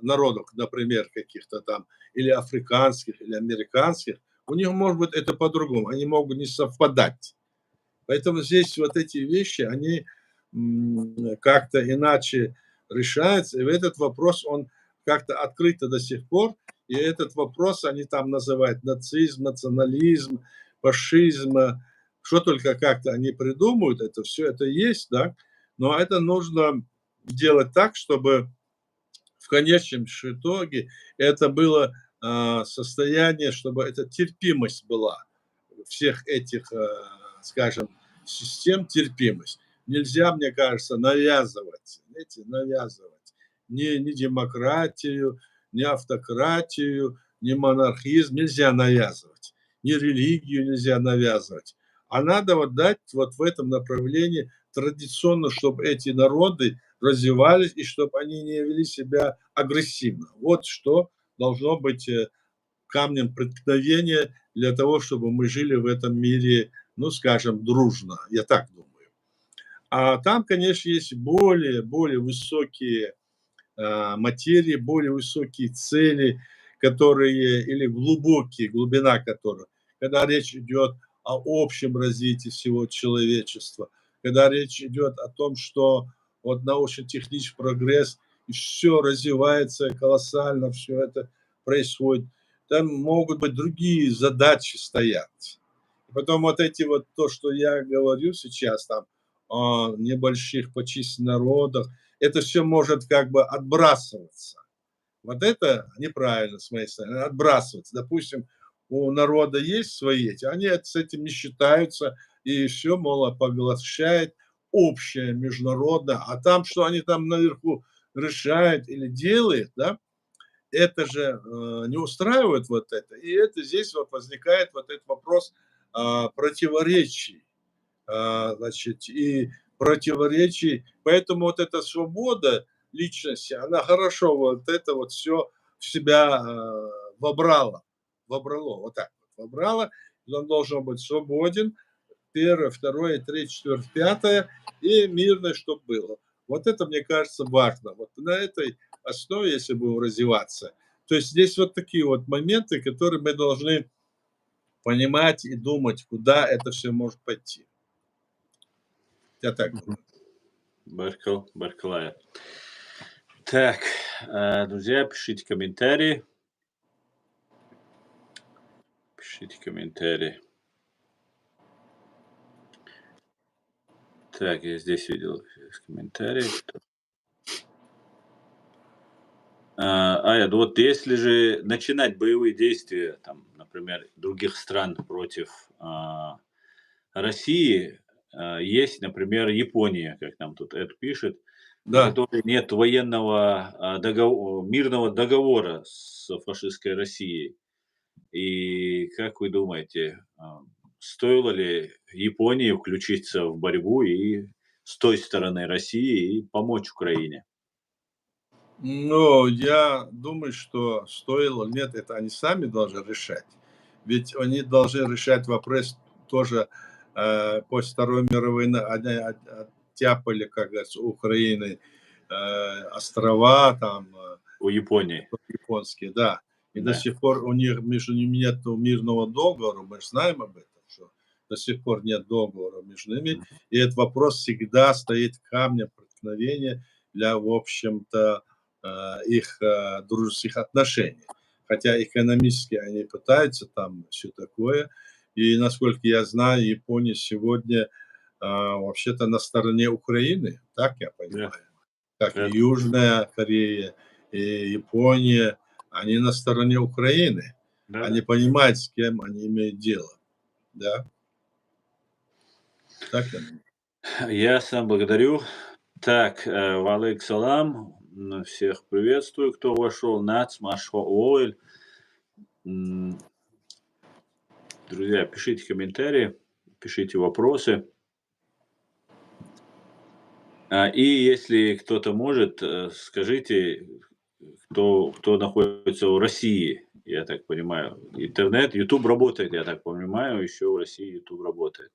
Speaker 2: народов, например, каких-то там, или африканских, или американских, у них, может быть, это по-другому, они могут не совпадать. Поэтому здесь вот эти вещи, они как-то иначе решаются, и этот вопрос, он как-то открыто до сих пор, и этот вопрос они там называют нацизм, национализм, фашизм, что только как-то они придумают, это все это есть, да, но это нужно делать так, чтобы в конечном итоге это было состояние, чтобы эта терпимость была всех этих, скажем, систем, терпимость. Нельзя, мне кажется, навязывать, знаете, навязывать ни демократию, ни автократию, ни монархизм нельзя навязывать, ни религию нельзя навязывать. А надо вот дать вот в этом направлении традиционно, чтобы эти народы развивались и чтобы они не вели себя агрессивно. Вот что должно быть камнем преткновения для того, чтобы мы жили в этом мире, ну, скажем, дружно. Я так думаю. А там, конечно, есть более высокие материи, более высокие цели, которые, или глубокие, глубина которых, когда речь идет о общем развитии всего человечества, когда речь идет о том, что вот научно-технический прогресс, и все развивается колоссально, все это происходит. Там могут быть другие задачи стоять. Потом вот эти вот, то, что я говорю сейчас, там, о небольших по численности народах, это все может как бы отбрасываться. Вот это неправильно с моей стороны, отбрасываться. Допустим, у народа есть свои эти, они с этим не считаются, и все, мол, поглощает общее международное, а там, что они там наверху решают или делают, да, это же не устраивает вот это. И это здесь вот возникает вот этот вопрос противоречий, значит, и противоречий. Поэтому вот эта свобода личности, она хорошо вот это вот все в себя вобрало, вот так вот, вобрало. Он должен быть свободен, первое, второе, третье, четвертое, пятое, и мирное, чтобы было. Вот это, мне кажется, важно. Вот на этой основе, если будем развиваться, то есть здесь вот такие вот моменты, которые мы должны понимать и думать, куда это все может пойти. Я так
Speaker 1: Мгм.
Speaker 2: думаю.
Speaker 1: Барклая. Так, друзья, пишите комментарии. Пишите комментарии. Так, я здесь видел комментарии. Ая, ну вот если же начинать боевые действия, там, например, других стран против России, есть, например, Япония, как нам тут Эд пишет, у
Speaker 2: Да.
Speaker 1: которой нет военного мирного договора с фашистской Россией. И как вы думаете, стоило ли Японии включиться в борьбу и с той стороны России и помочь Украине?
Speaker 2: Но я думаю, что стоило, нет, это они сами должны решать. Ведь они должны решать вопрос тоже после Второй мировой войны. Они оттяпали, как говорится, у Украины острова, там,
Speaker 1: У Японии.
Speaker 2: японские, да. И до
Speaker 1: Да.
Speaker 2: сих пор у них, между ними нет мирного договора, мы же знаем об этом, что до сих пор нет договора между ними. И этот вопрос всегда стоит камнем преткновения для, в общем-то, их дружеских отношений. Хотя экономически они пытаются там все такое. И, насколько я знаю, Япония сегодня вообще-то на стороне Украины, так я
Speaker 1: Да,
Speaker 2: понимаю. Как и
Speaker 1: это
Speaker 2: Южная Корея, и Япония, они на стороне Украины. Они
Speaker 1: да-да.
Speaker 2: понимают, с кем они имеют дело. Да, так я думаю.
Speaker 1: Ясно, благодарю. Так, валейк салам. Всех приветствую, кто вошел. Нац, Машхо Оэль. М, Друзья, пишите комментарии, пишите вопросы. И если кто-то может, скажите, кто находится в России, я так понимаю. Интернет, YouTube работает, я так понимаю, еще в России YouTube работает.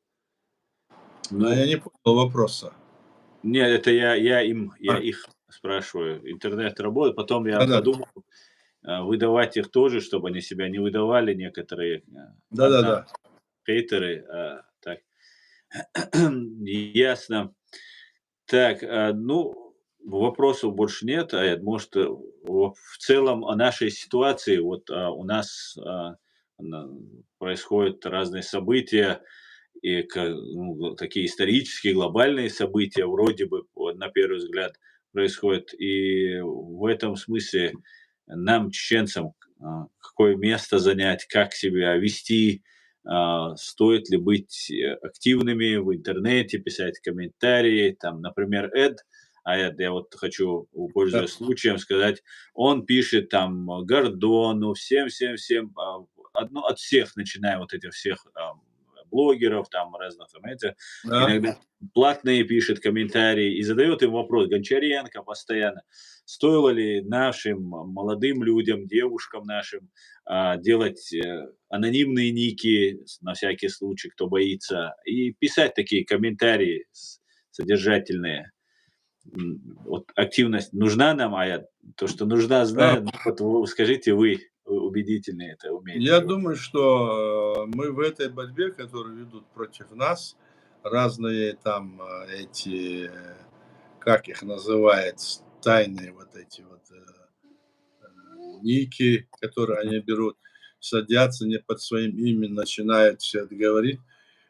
Speaker 2: А я
Speaker 1: Ну,
Speaker 2: не понял вопроса.
Speaker 1: нет, это я
Speaker 2: А,
Speaker 1: их спрашиваю. Интернет работает, потом я
Speaker 2: да-да,
Speaker 1: подумал, выдавать их тоже, чтобы они себя не выдавали некоторые, ладно,
Speaker 2: да-да-да.
Speaker 1: хейтеры, так. Ясно. Так, ну, вопросов больше нет. Может, в целом о нашей ситуации. Вот у нас происходят разные события, и ну, такие исторические, глобальные события, вроде бы, вот, на первый взгляд, происходят. И в этом смысле нам, чеченцам, какое место занять, как себя вести, стоит ли быть активными в интернете, писать комментарии, там, например, я вот хочу,
Speaker 2: Да.
Speaker 1: пользуясь случаем, сказать, он пишет там Гордону, всем, от всех, начиная вот этих всех блогеров, там, разных, там,
Speaker 2: Да.
Speaker 1: иногда платные пишет комментарии и задает им вопрос, Гончаренко постоянно, стоило ли нашим молодым людям, девушкам нашим делать анонимные ники на всякий случай, кто боится, и писать такие комментарии содержательные. Вот активность нужна нам, то, что нужна,
Speaker 2: А,
Speaker 1: знаю, но вот скажите вы, убедительнее это умеете
Speaker 2: я
Speaker 1: ли вы?
Speaker 2: думаю, что мы в этой борьбе, которую ведут против нас, разные там эти, как их называют, тайные вот эти вот ники, которые они берут, садятся не под своим именем, начинают все это говорить.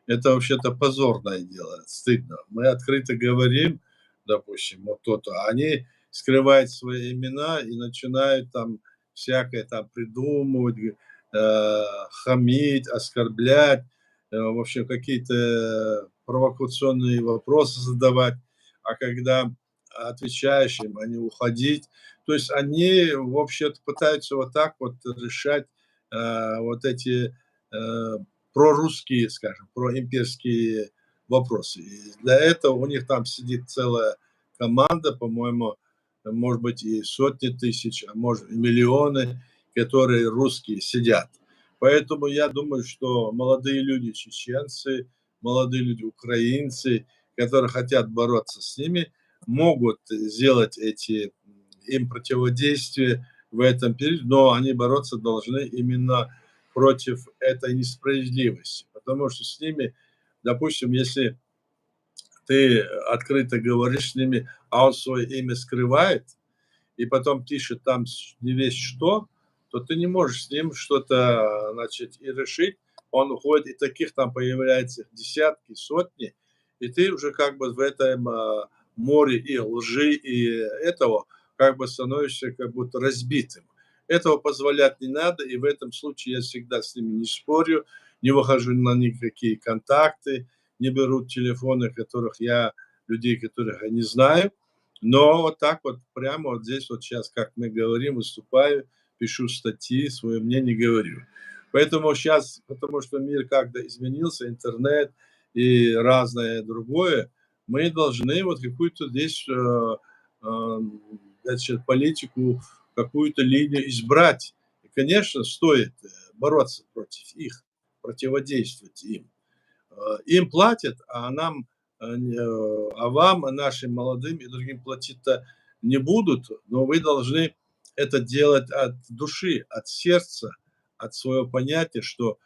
Speaker 2: Это вообще-то позорное дело, стыдно. Мы открыто говорим, допустим, вот то-то, а они скрывают свои имена и начинают там всякое там придумывать, хамить, оскорблять, в общем, какие-то провокационные вопросы задавать. А когда отвечаешь им, они уходить. То есть они, в общем-то, пытаются вот так вот решать вот эти прорусские, скажем, проимперские вопросы. И для этого у них там сидит целая команда, по-моему, может быть, и сотни тысяч, а может, и миллионы, которые русские сидят. Поэтому я думаю, что молодые люди чеченцы, молодые люди украинцы, которые хотят бороться с ними, могут сделать эти им противодействия в этом периоде, но они бороться должны именно против этой несправедливости. Потому что с ними, допустим, если ты открыто говоришь с ними, а он свое имя скрывает, и потом пишет там не весь что, то ты не можешь с ним что-то, значит, и решить. Он уходит, и таких там появляется десятки, сотни, и ты уже как бы в этом море и лжи, и этого как бы становишься как будто разбитым. Этого позволять не надо, и в этом случае я всегда с ними не спорю, не выхожу на никакие контакты, не беру телефоны, которых я, людей, которых я не знаю, но вот так вот, прямо вот здесь вот сейчас, как мы говорим, выступаю, пишу статьи, свое мнение говорю. Поэтому сейчас, потому что мир как-то изменился, интернет и разное другое, мы должны вот какую-то здесь значит, политику, какую-то линию избрать. И, конечно, стоит бороться против их, противодействовать им. Им платят, а нам, а вам, нашим молодым и другим платить-то не будут, но вы должны это делать от души, от сердца, от своего понятия, что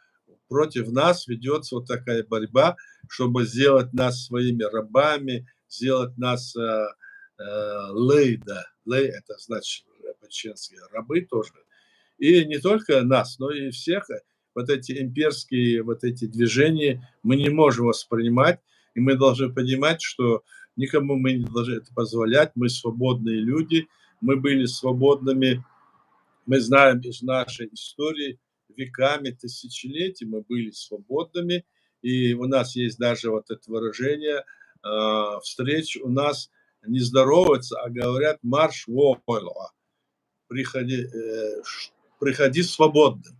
Speaker 2: против нас ведется вот такая борьба, чтобы сделать нас своими рабами, сделать нас лей, да, лей это значит по-чешски рабы тоже. И не только нас, но и всех вот эти имперские вот эти движения мы не можем воспринимать, и мы должны понимать, что никому мы не должны это позволять. Мы свободные люди, мы были свободными, мы знаем из нашей истории веками, тысячелетиями мы были свободными, и у нас есть даже вот это выражение встреч у нас не здороваются, а говорят марш войлова, приходи, приходи свободным.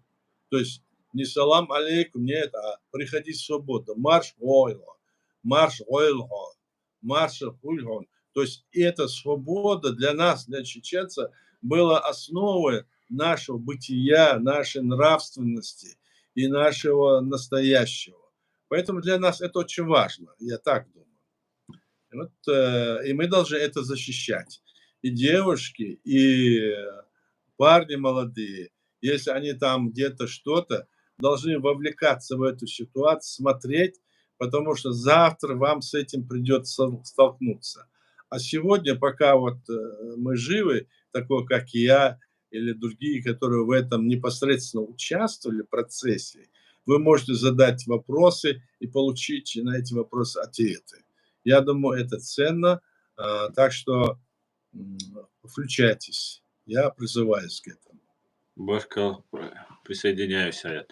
Speaker 2: То есть не салам алейкум, нет, а приходи свободно. Марш ойло, марш ойло, марш ульгон. То есть эта свобода для нас, для чеченца, была основой нашего бытия, нашей нравственности и нашего настоящего. Поэтому для нас это очень важно, я так думаю. Вот, и мы должны это защищать. И девушки, и парни молодые, если они там где-то что-то, должны вовлекаться в эту ситуацию, смотреть, потому что завтра вам с этим придется столкнуться. А сегодня, пока вот мы живы, такой как я или другие, которые в этом непосредственно участвовали в процессе, вы можете задать вопросы и получить на эти вопросы ответы. Я думаю, это ценно, так что включайтесь. Я призываюсь к этому.
Speaker 1: Башкал, присоединяюсь, Аят.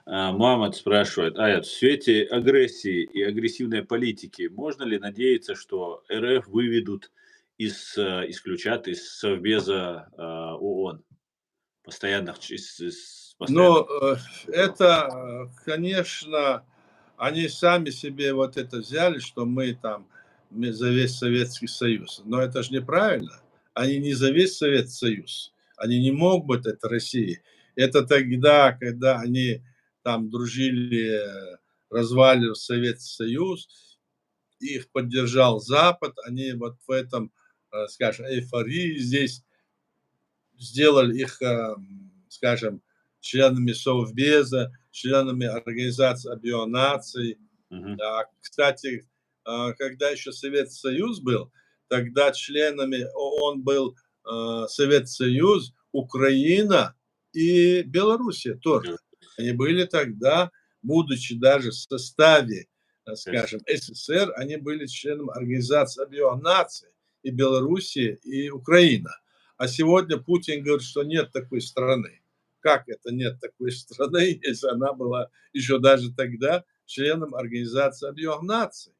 Speaker 1: Мамад спрашивает, Аят, в свете агрессии и агрессивной политики можно ли надеяться, что РФ выведут исключат из Совбеза ООН, постоянных.
Speaker 2: Но это, конечно, они сами себе вот это взяли, что мы там за весь Советский Союз. Но это же неправильно. Они не за весь Советский Союз. Они не могут быть это России. Это тогда, когда они там дружили, разваливали Советский Союз, их поддержал Запад, они вот в этом, скажем, эйфории здесь сделали их, скажем, членами Совбеза, членами Организации Объединенных Наций.
Speaker 1: Мгм.
Speaker 2: Кстати, когда еще Советский Союз был, тогда членами ООН был Советский Союз, Украина и Белоруссия тоже. Они были тогда, будучи даже в составе, скажем, СССР, они были членом Организации Объединенных Наций и Белоруссия, и Украина. А сегодня Путин говорит, что нет такой страны. Как это нет такой страны, если она была еще даже тогда членом Организации Объединенных Наций?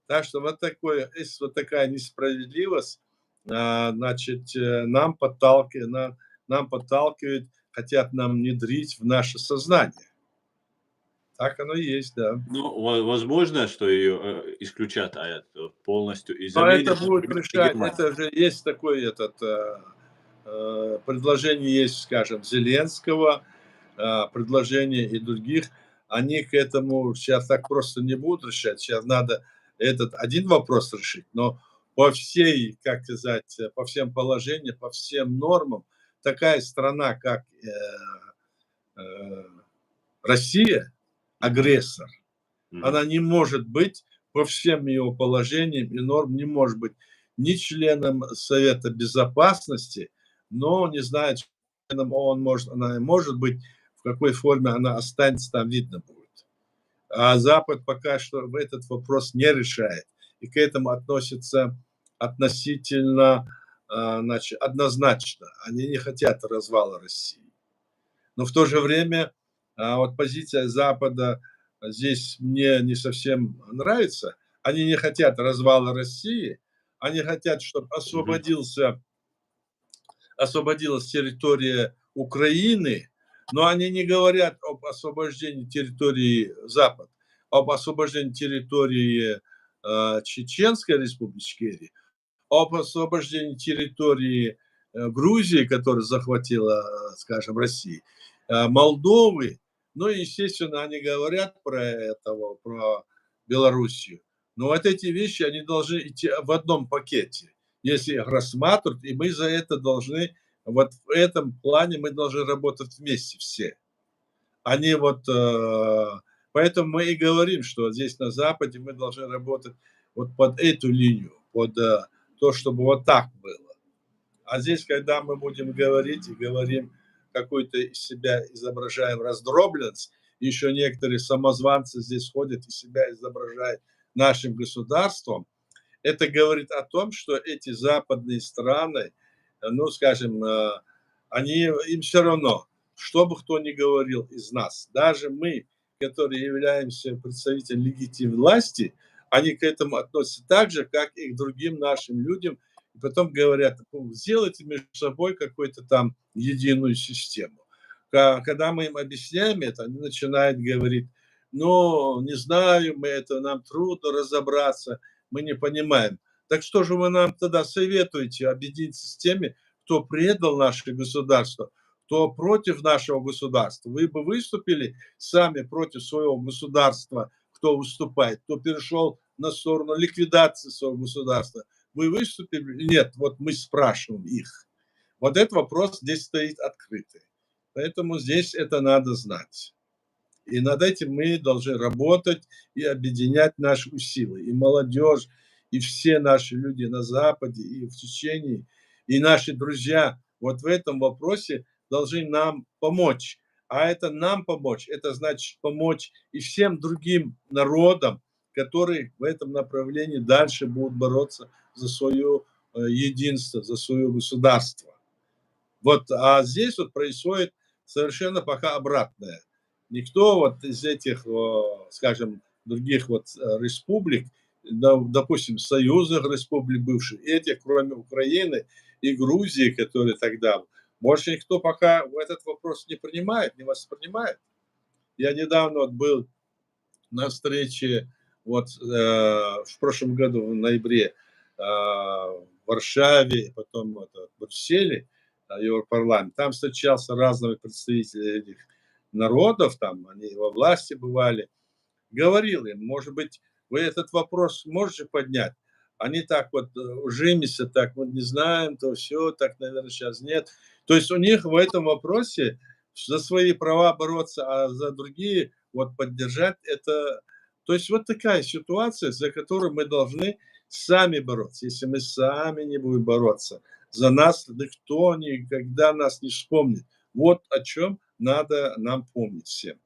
Speaker 2: Так что вот, такое, есть вот такая несправедливость, значит, нам подталкивает, хотят нам внедрить в наше сознание. Так оно и есть, да.
Speaker 1: Ну, возможно, что ее исключат Аят полностью и
Speaker 2: Но это
Speaker 1: заменят,
Speaker 2: будет
Speaker 1: например,
Speaker 2: решать,
Speaker 1: Германией.
Speaker 2: это же есть такой этот, предложение есть, скажем, Зеленского, предложение и других. Они к этому сейчас так просто не будут решать. Сейчас надо этот один вопрос решить, но по всей, как сказать, по всем положениям, по всем нормам, такая страна, как э, Россия,
Speaker 1: Мгм.
Speaker 2: агрессор,
Speaker 1: Мгм.
Speaker 2: она не может быть по всем ее положениям и норм, не может быть ни членом Совета Безопасности, но не знает, членом ООН может, она может быть, в какой форме она останется, там видно будет. А Запад пока что в этот вопрос не решает и к этому относится относительно, значит, однозначно. Они не хотят развала России. Но в то же время вот позиция Запада здесь мне не совсем нравится. Они не хотят развала России, они хотят, чтобы
Speaker 1: Мгм.
Speaker 2: освободилась территория Украины, Но они не говорят об освобождении территории Запад, об освобождении территории Чеченской республики Ичкерии, об освобождении территории Грузии, которую захватила, скажем, Россия, Молдовы. Ну и, естественно, они говорят про Белоруссию. Но вот эти вещи, они должны идти в одном пакете, если их рассматривают, и мы за это должны, вот в этом плане мы должны работать вместе все. Они вот, поэтому мы и говорим, что здесь на Западе мы должны работать вот под эту линию, под то, чтобы вот так было. А здесь, когда мы будем говорить и говорим, какой-то из себя изображаем раздробленность, еще некоторые самозванцы здесь ходят и себя изображают нашим государством, это говорит о том, что эти западные страны, ну, скажем, они, им все равно, что бы кто ни говорил из нас. Даже мы, которые являемся представителями легитимной власти, они к этому относятся так же, как и к другим нашим людям. И потом говорят, ну, сделайте между собой какую-то там единую систему. Когда мы им объясняем это, они начинают говорить, ну, не знаю, мы это, нам трудно разобраться, мы не понимаем. Так что же вы нам тогда советуете объединиться с теми, кто предал наше государство, кто против нашего государства? Вы бы выступили сами против своего государства, кто выступает, кто перешел на сторону ликвидации своего государства. Вы выступили? Нет, вот мы спрашиваем их. Вот этот вопрос здесь стоит открытый. Поэтому здесь это надо знать. И над этим мы должны работать и объединять наши усилия. И молодежь, и все наши люди на Западе, и в Чечении, и наши друзья вот в этом вопросе должны нам помочь. А это нам помочь, это значит помочь и всем другим народам, которые в этом направлении дальше будут бороться за свое единство, за свое государство. Вот, а здесь вот происходит совершенно пока обратное. Никто вот из этих, скажем, других вот республик, допустим, союзных республик бывших, этих, кроме Украины и Грузии, которые тогда, больше никто пока в этот вопрос не принимает, не воспринимает. Я недавно вот был на встрече вот в прошлом году, в ноябре, в Варшаве, потом это, в Брюсселе, Европарламент. Там встречался разные представители этих народов, там они во власти бывали. Говорил им, может быть, вы этот вопрос можете поднять? Они так вот ужимися, так вот не знаем, то все, так, наверное, сейчас нет. То есть у них в этом вопросе за свои права бороться, а за другие вот поддержать это. То есть вот такая ситуация, за которую мы должны сами бороться. Если мы сами не будем бороться, за нас никто никогда нас не вспомнит. Вот о чем надо нам помнить всем.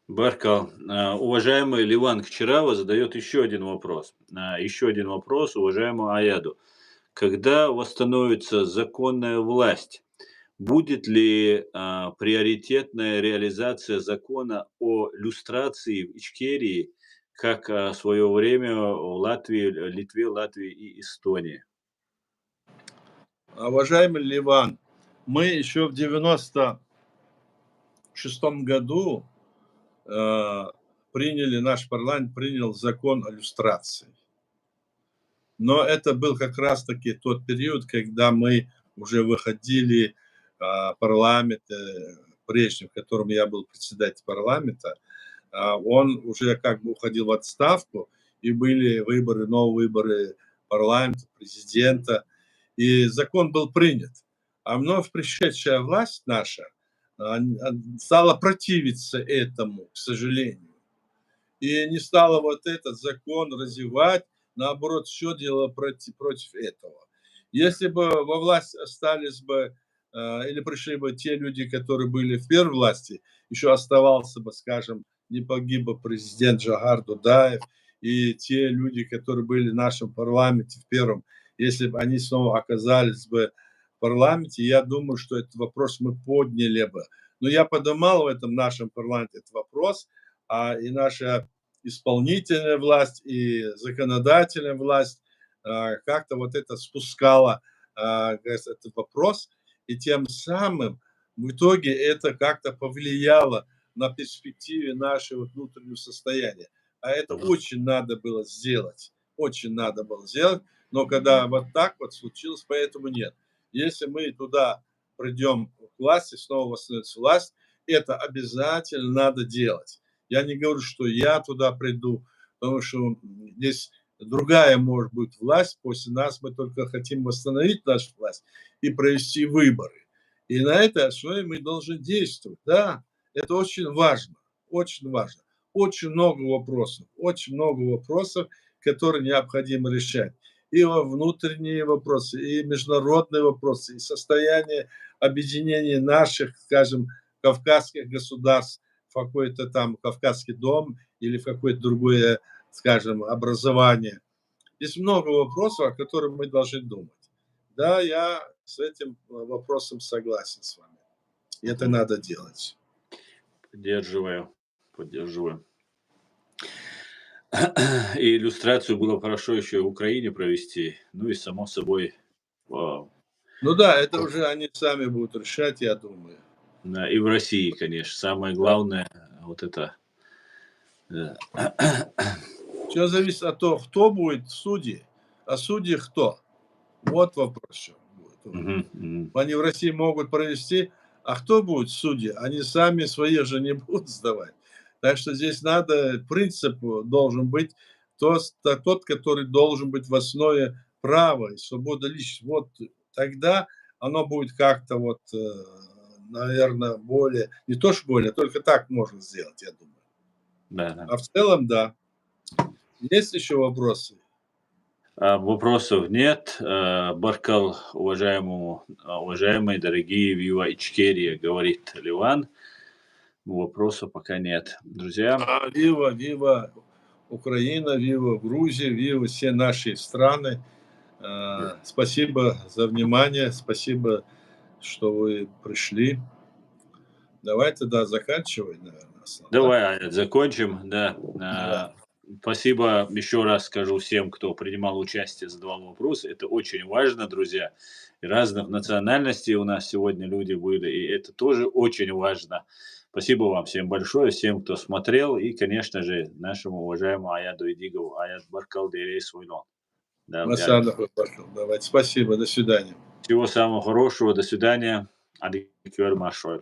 Speaker 1: Баркал, уважаемый Ливан Кчерава задает еще один вопрос уважаемому Аяду. Когда восстановится законная власть, будет ли приоритетная реализация закона о люстрации в Ичкерии, как в свое время в Латвии, Литве, Латвии и Эстонии?
Speaker 2: Уважаемый Ливан, мы еще в 96 году наш парламент принял закон о люстрации. Но это был как раз-таки тот период, когда мы уже выходили, парламент, прежним, в котором я был председатель парламента, он уже как бы уходил в отставку, и были выборы, новые выборы парламента, президента, и закон был принят. А вновь пришедшая власть наша стала противиться этому, к сожалению. И не стала вот этот закон развивать, наоборот, все делала против этого. Если бы во власть остались бы или пришли бы те люди, которые были в первой власти, еще оставался бы, скажем, не погиб бы президент Джагар Дудаев и те люди, которые были в нашем парламенте в первом, если бы они снова оказались бы в парламенте, я думаю, что этот вопрос мы подняли бы. Но я поднимал в этом нашем парламенте этот вопрос, и наша исполнительная власть, и законодательная власть как-то вот это спускала этот вопрос. И тем самым в итоге это как-то повлияло на перспективе нашего внутреннего состояния. А это очень надо было сделать. Очень надо было сделать. Но когда вот так вот случилось, поэтому нет. Если мы туда придем к власти, снова восстановится власть, это обязательно надо делать. Я не говорю, что я туда приду, потому что здесь другая может быть власть. После нас мы только хотим восстановить нашу власть и провести выборы. И на этой основе мы должны действовать. Да, это очень важно, очень важно. Очень много вопросов, которые необходимо решать. И внутренние вопросы, и международные вопросы, и состояние объединения наших, скажем, кавказских государств в какой-то там Кавказский дом или в какое-то другое, скажем, образование. Есть много вопросов, о которых мы должны думать. Да, я с этим вопросом согласен с вами. И это надо делать.
Speaker 1: Поддерживаю, поддерживаю. И иллюстрацию было бы хорошо еще и в Украине провести. Ну и само собой,
Speaker 2: Ну да, это уже они сами будут решать, я думаю.
Speaker 1: да, и в России, конечно. Самое
Speaker 2: Да.
Speaker 1: главное, вот это.
Speaker 2: Все зависит от того, кто будет судьи, а судьи кто. Вот вопрос еще будет.
Speaker 1: Мгм, мгм.
Speaker 2: Они в России могут провести, а кто будет судьи? Они сами свои же не будут сдавать. Так что здесь надо, принцип должен быть тот, который должен быть в основе права и свободы личности. Вот тогда оно будет как-то вот, наверное, более, не то что более, только так можно сделать, я думаю.
Speaker 1: Да, да.
Speaker 2: А в целом, да. Есть еще вопросы?
Speaker 1: Вопросов нет. Баркал, уважаемые, дорогие, Вива Ичкерия, говорит Ливан. Вопросов пока нет. Друзья,
Speaker 2: Вива, вива Украина, вива Грузия, вива все наши страны. Спасибо за внимание, спасибо, что вы пришли. Давай тогда заканчивай, наверное, Аслан, да?
Speaker 1: давай закончим. Да.
Speaker 2: Да.
Speaker 1: Спасибо еще раз скажу всем, кто принимал участие, задавал вопросы. Это очень важно, друзья. И разных национальностей у нас сегодня люди были, и это тоже очень важно. Спасибо вам всем большое, всем, кто смотрел, и, конечно же, нашему уважаемому Аяду Идигову, Аяд Баркал Дерей Свойнон. Да,
Speaker 2: Масадов, давайте. Спасибо, до свидания.
Speaker 1: всего самого хорошего, до свидания. Адикюр Машой.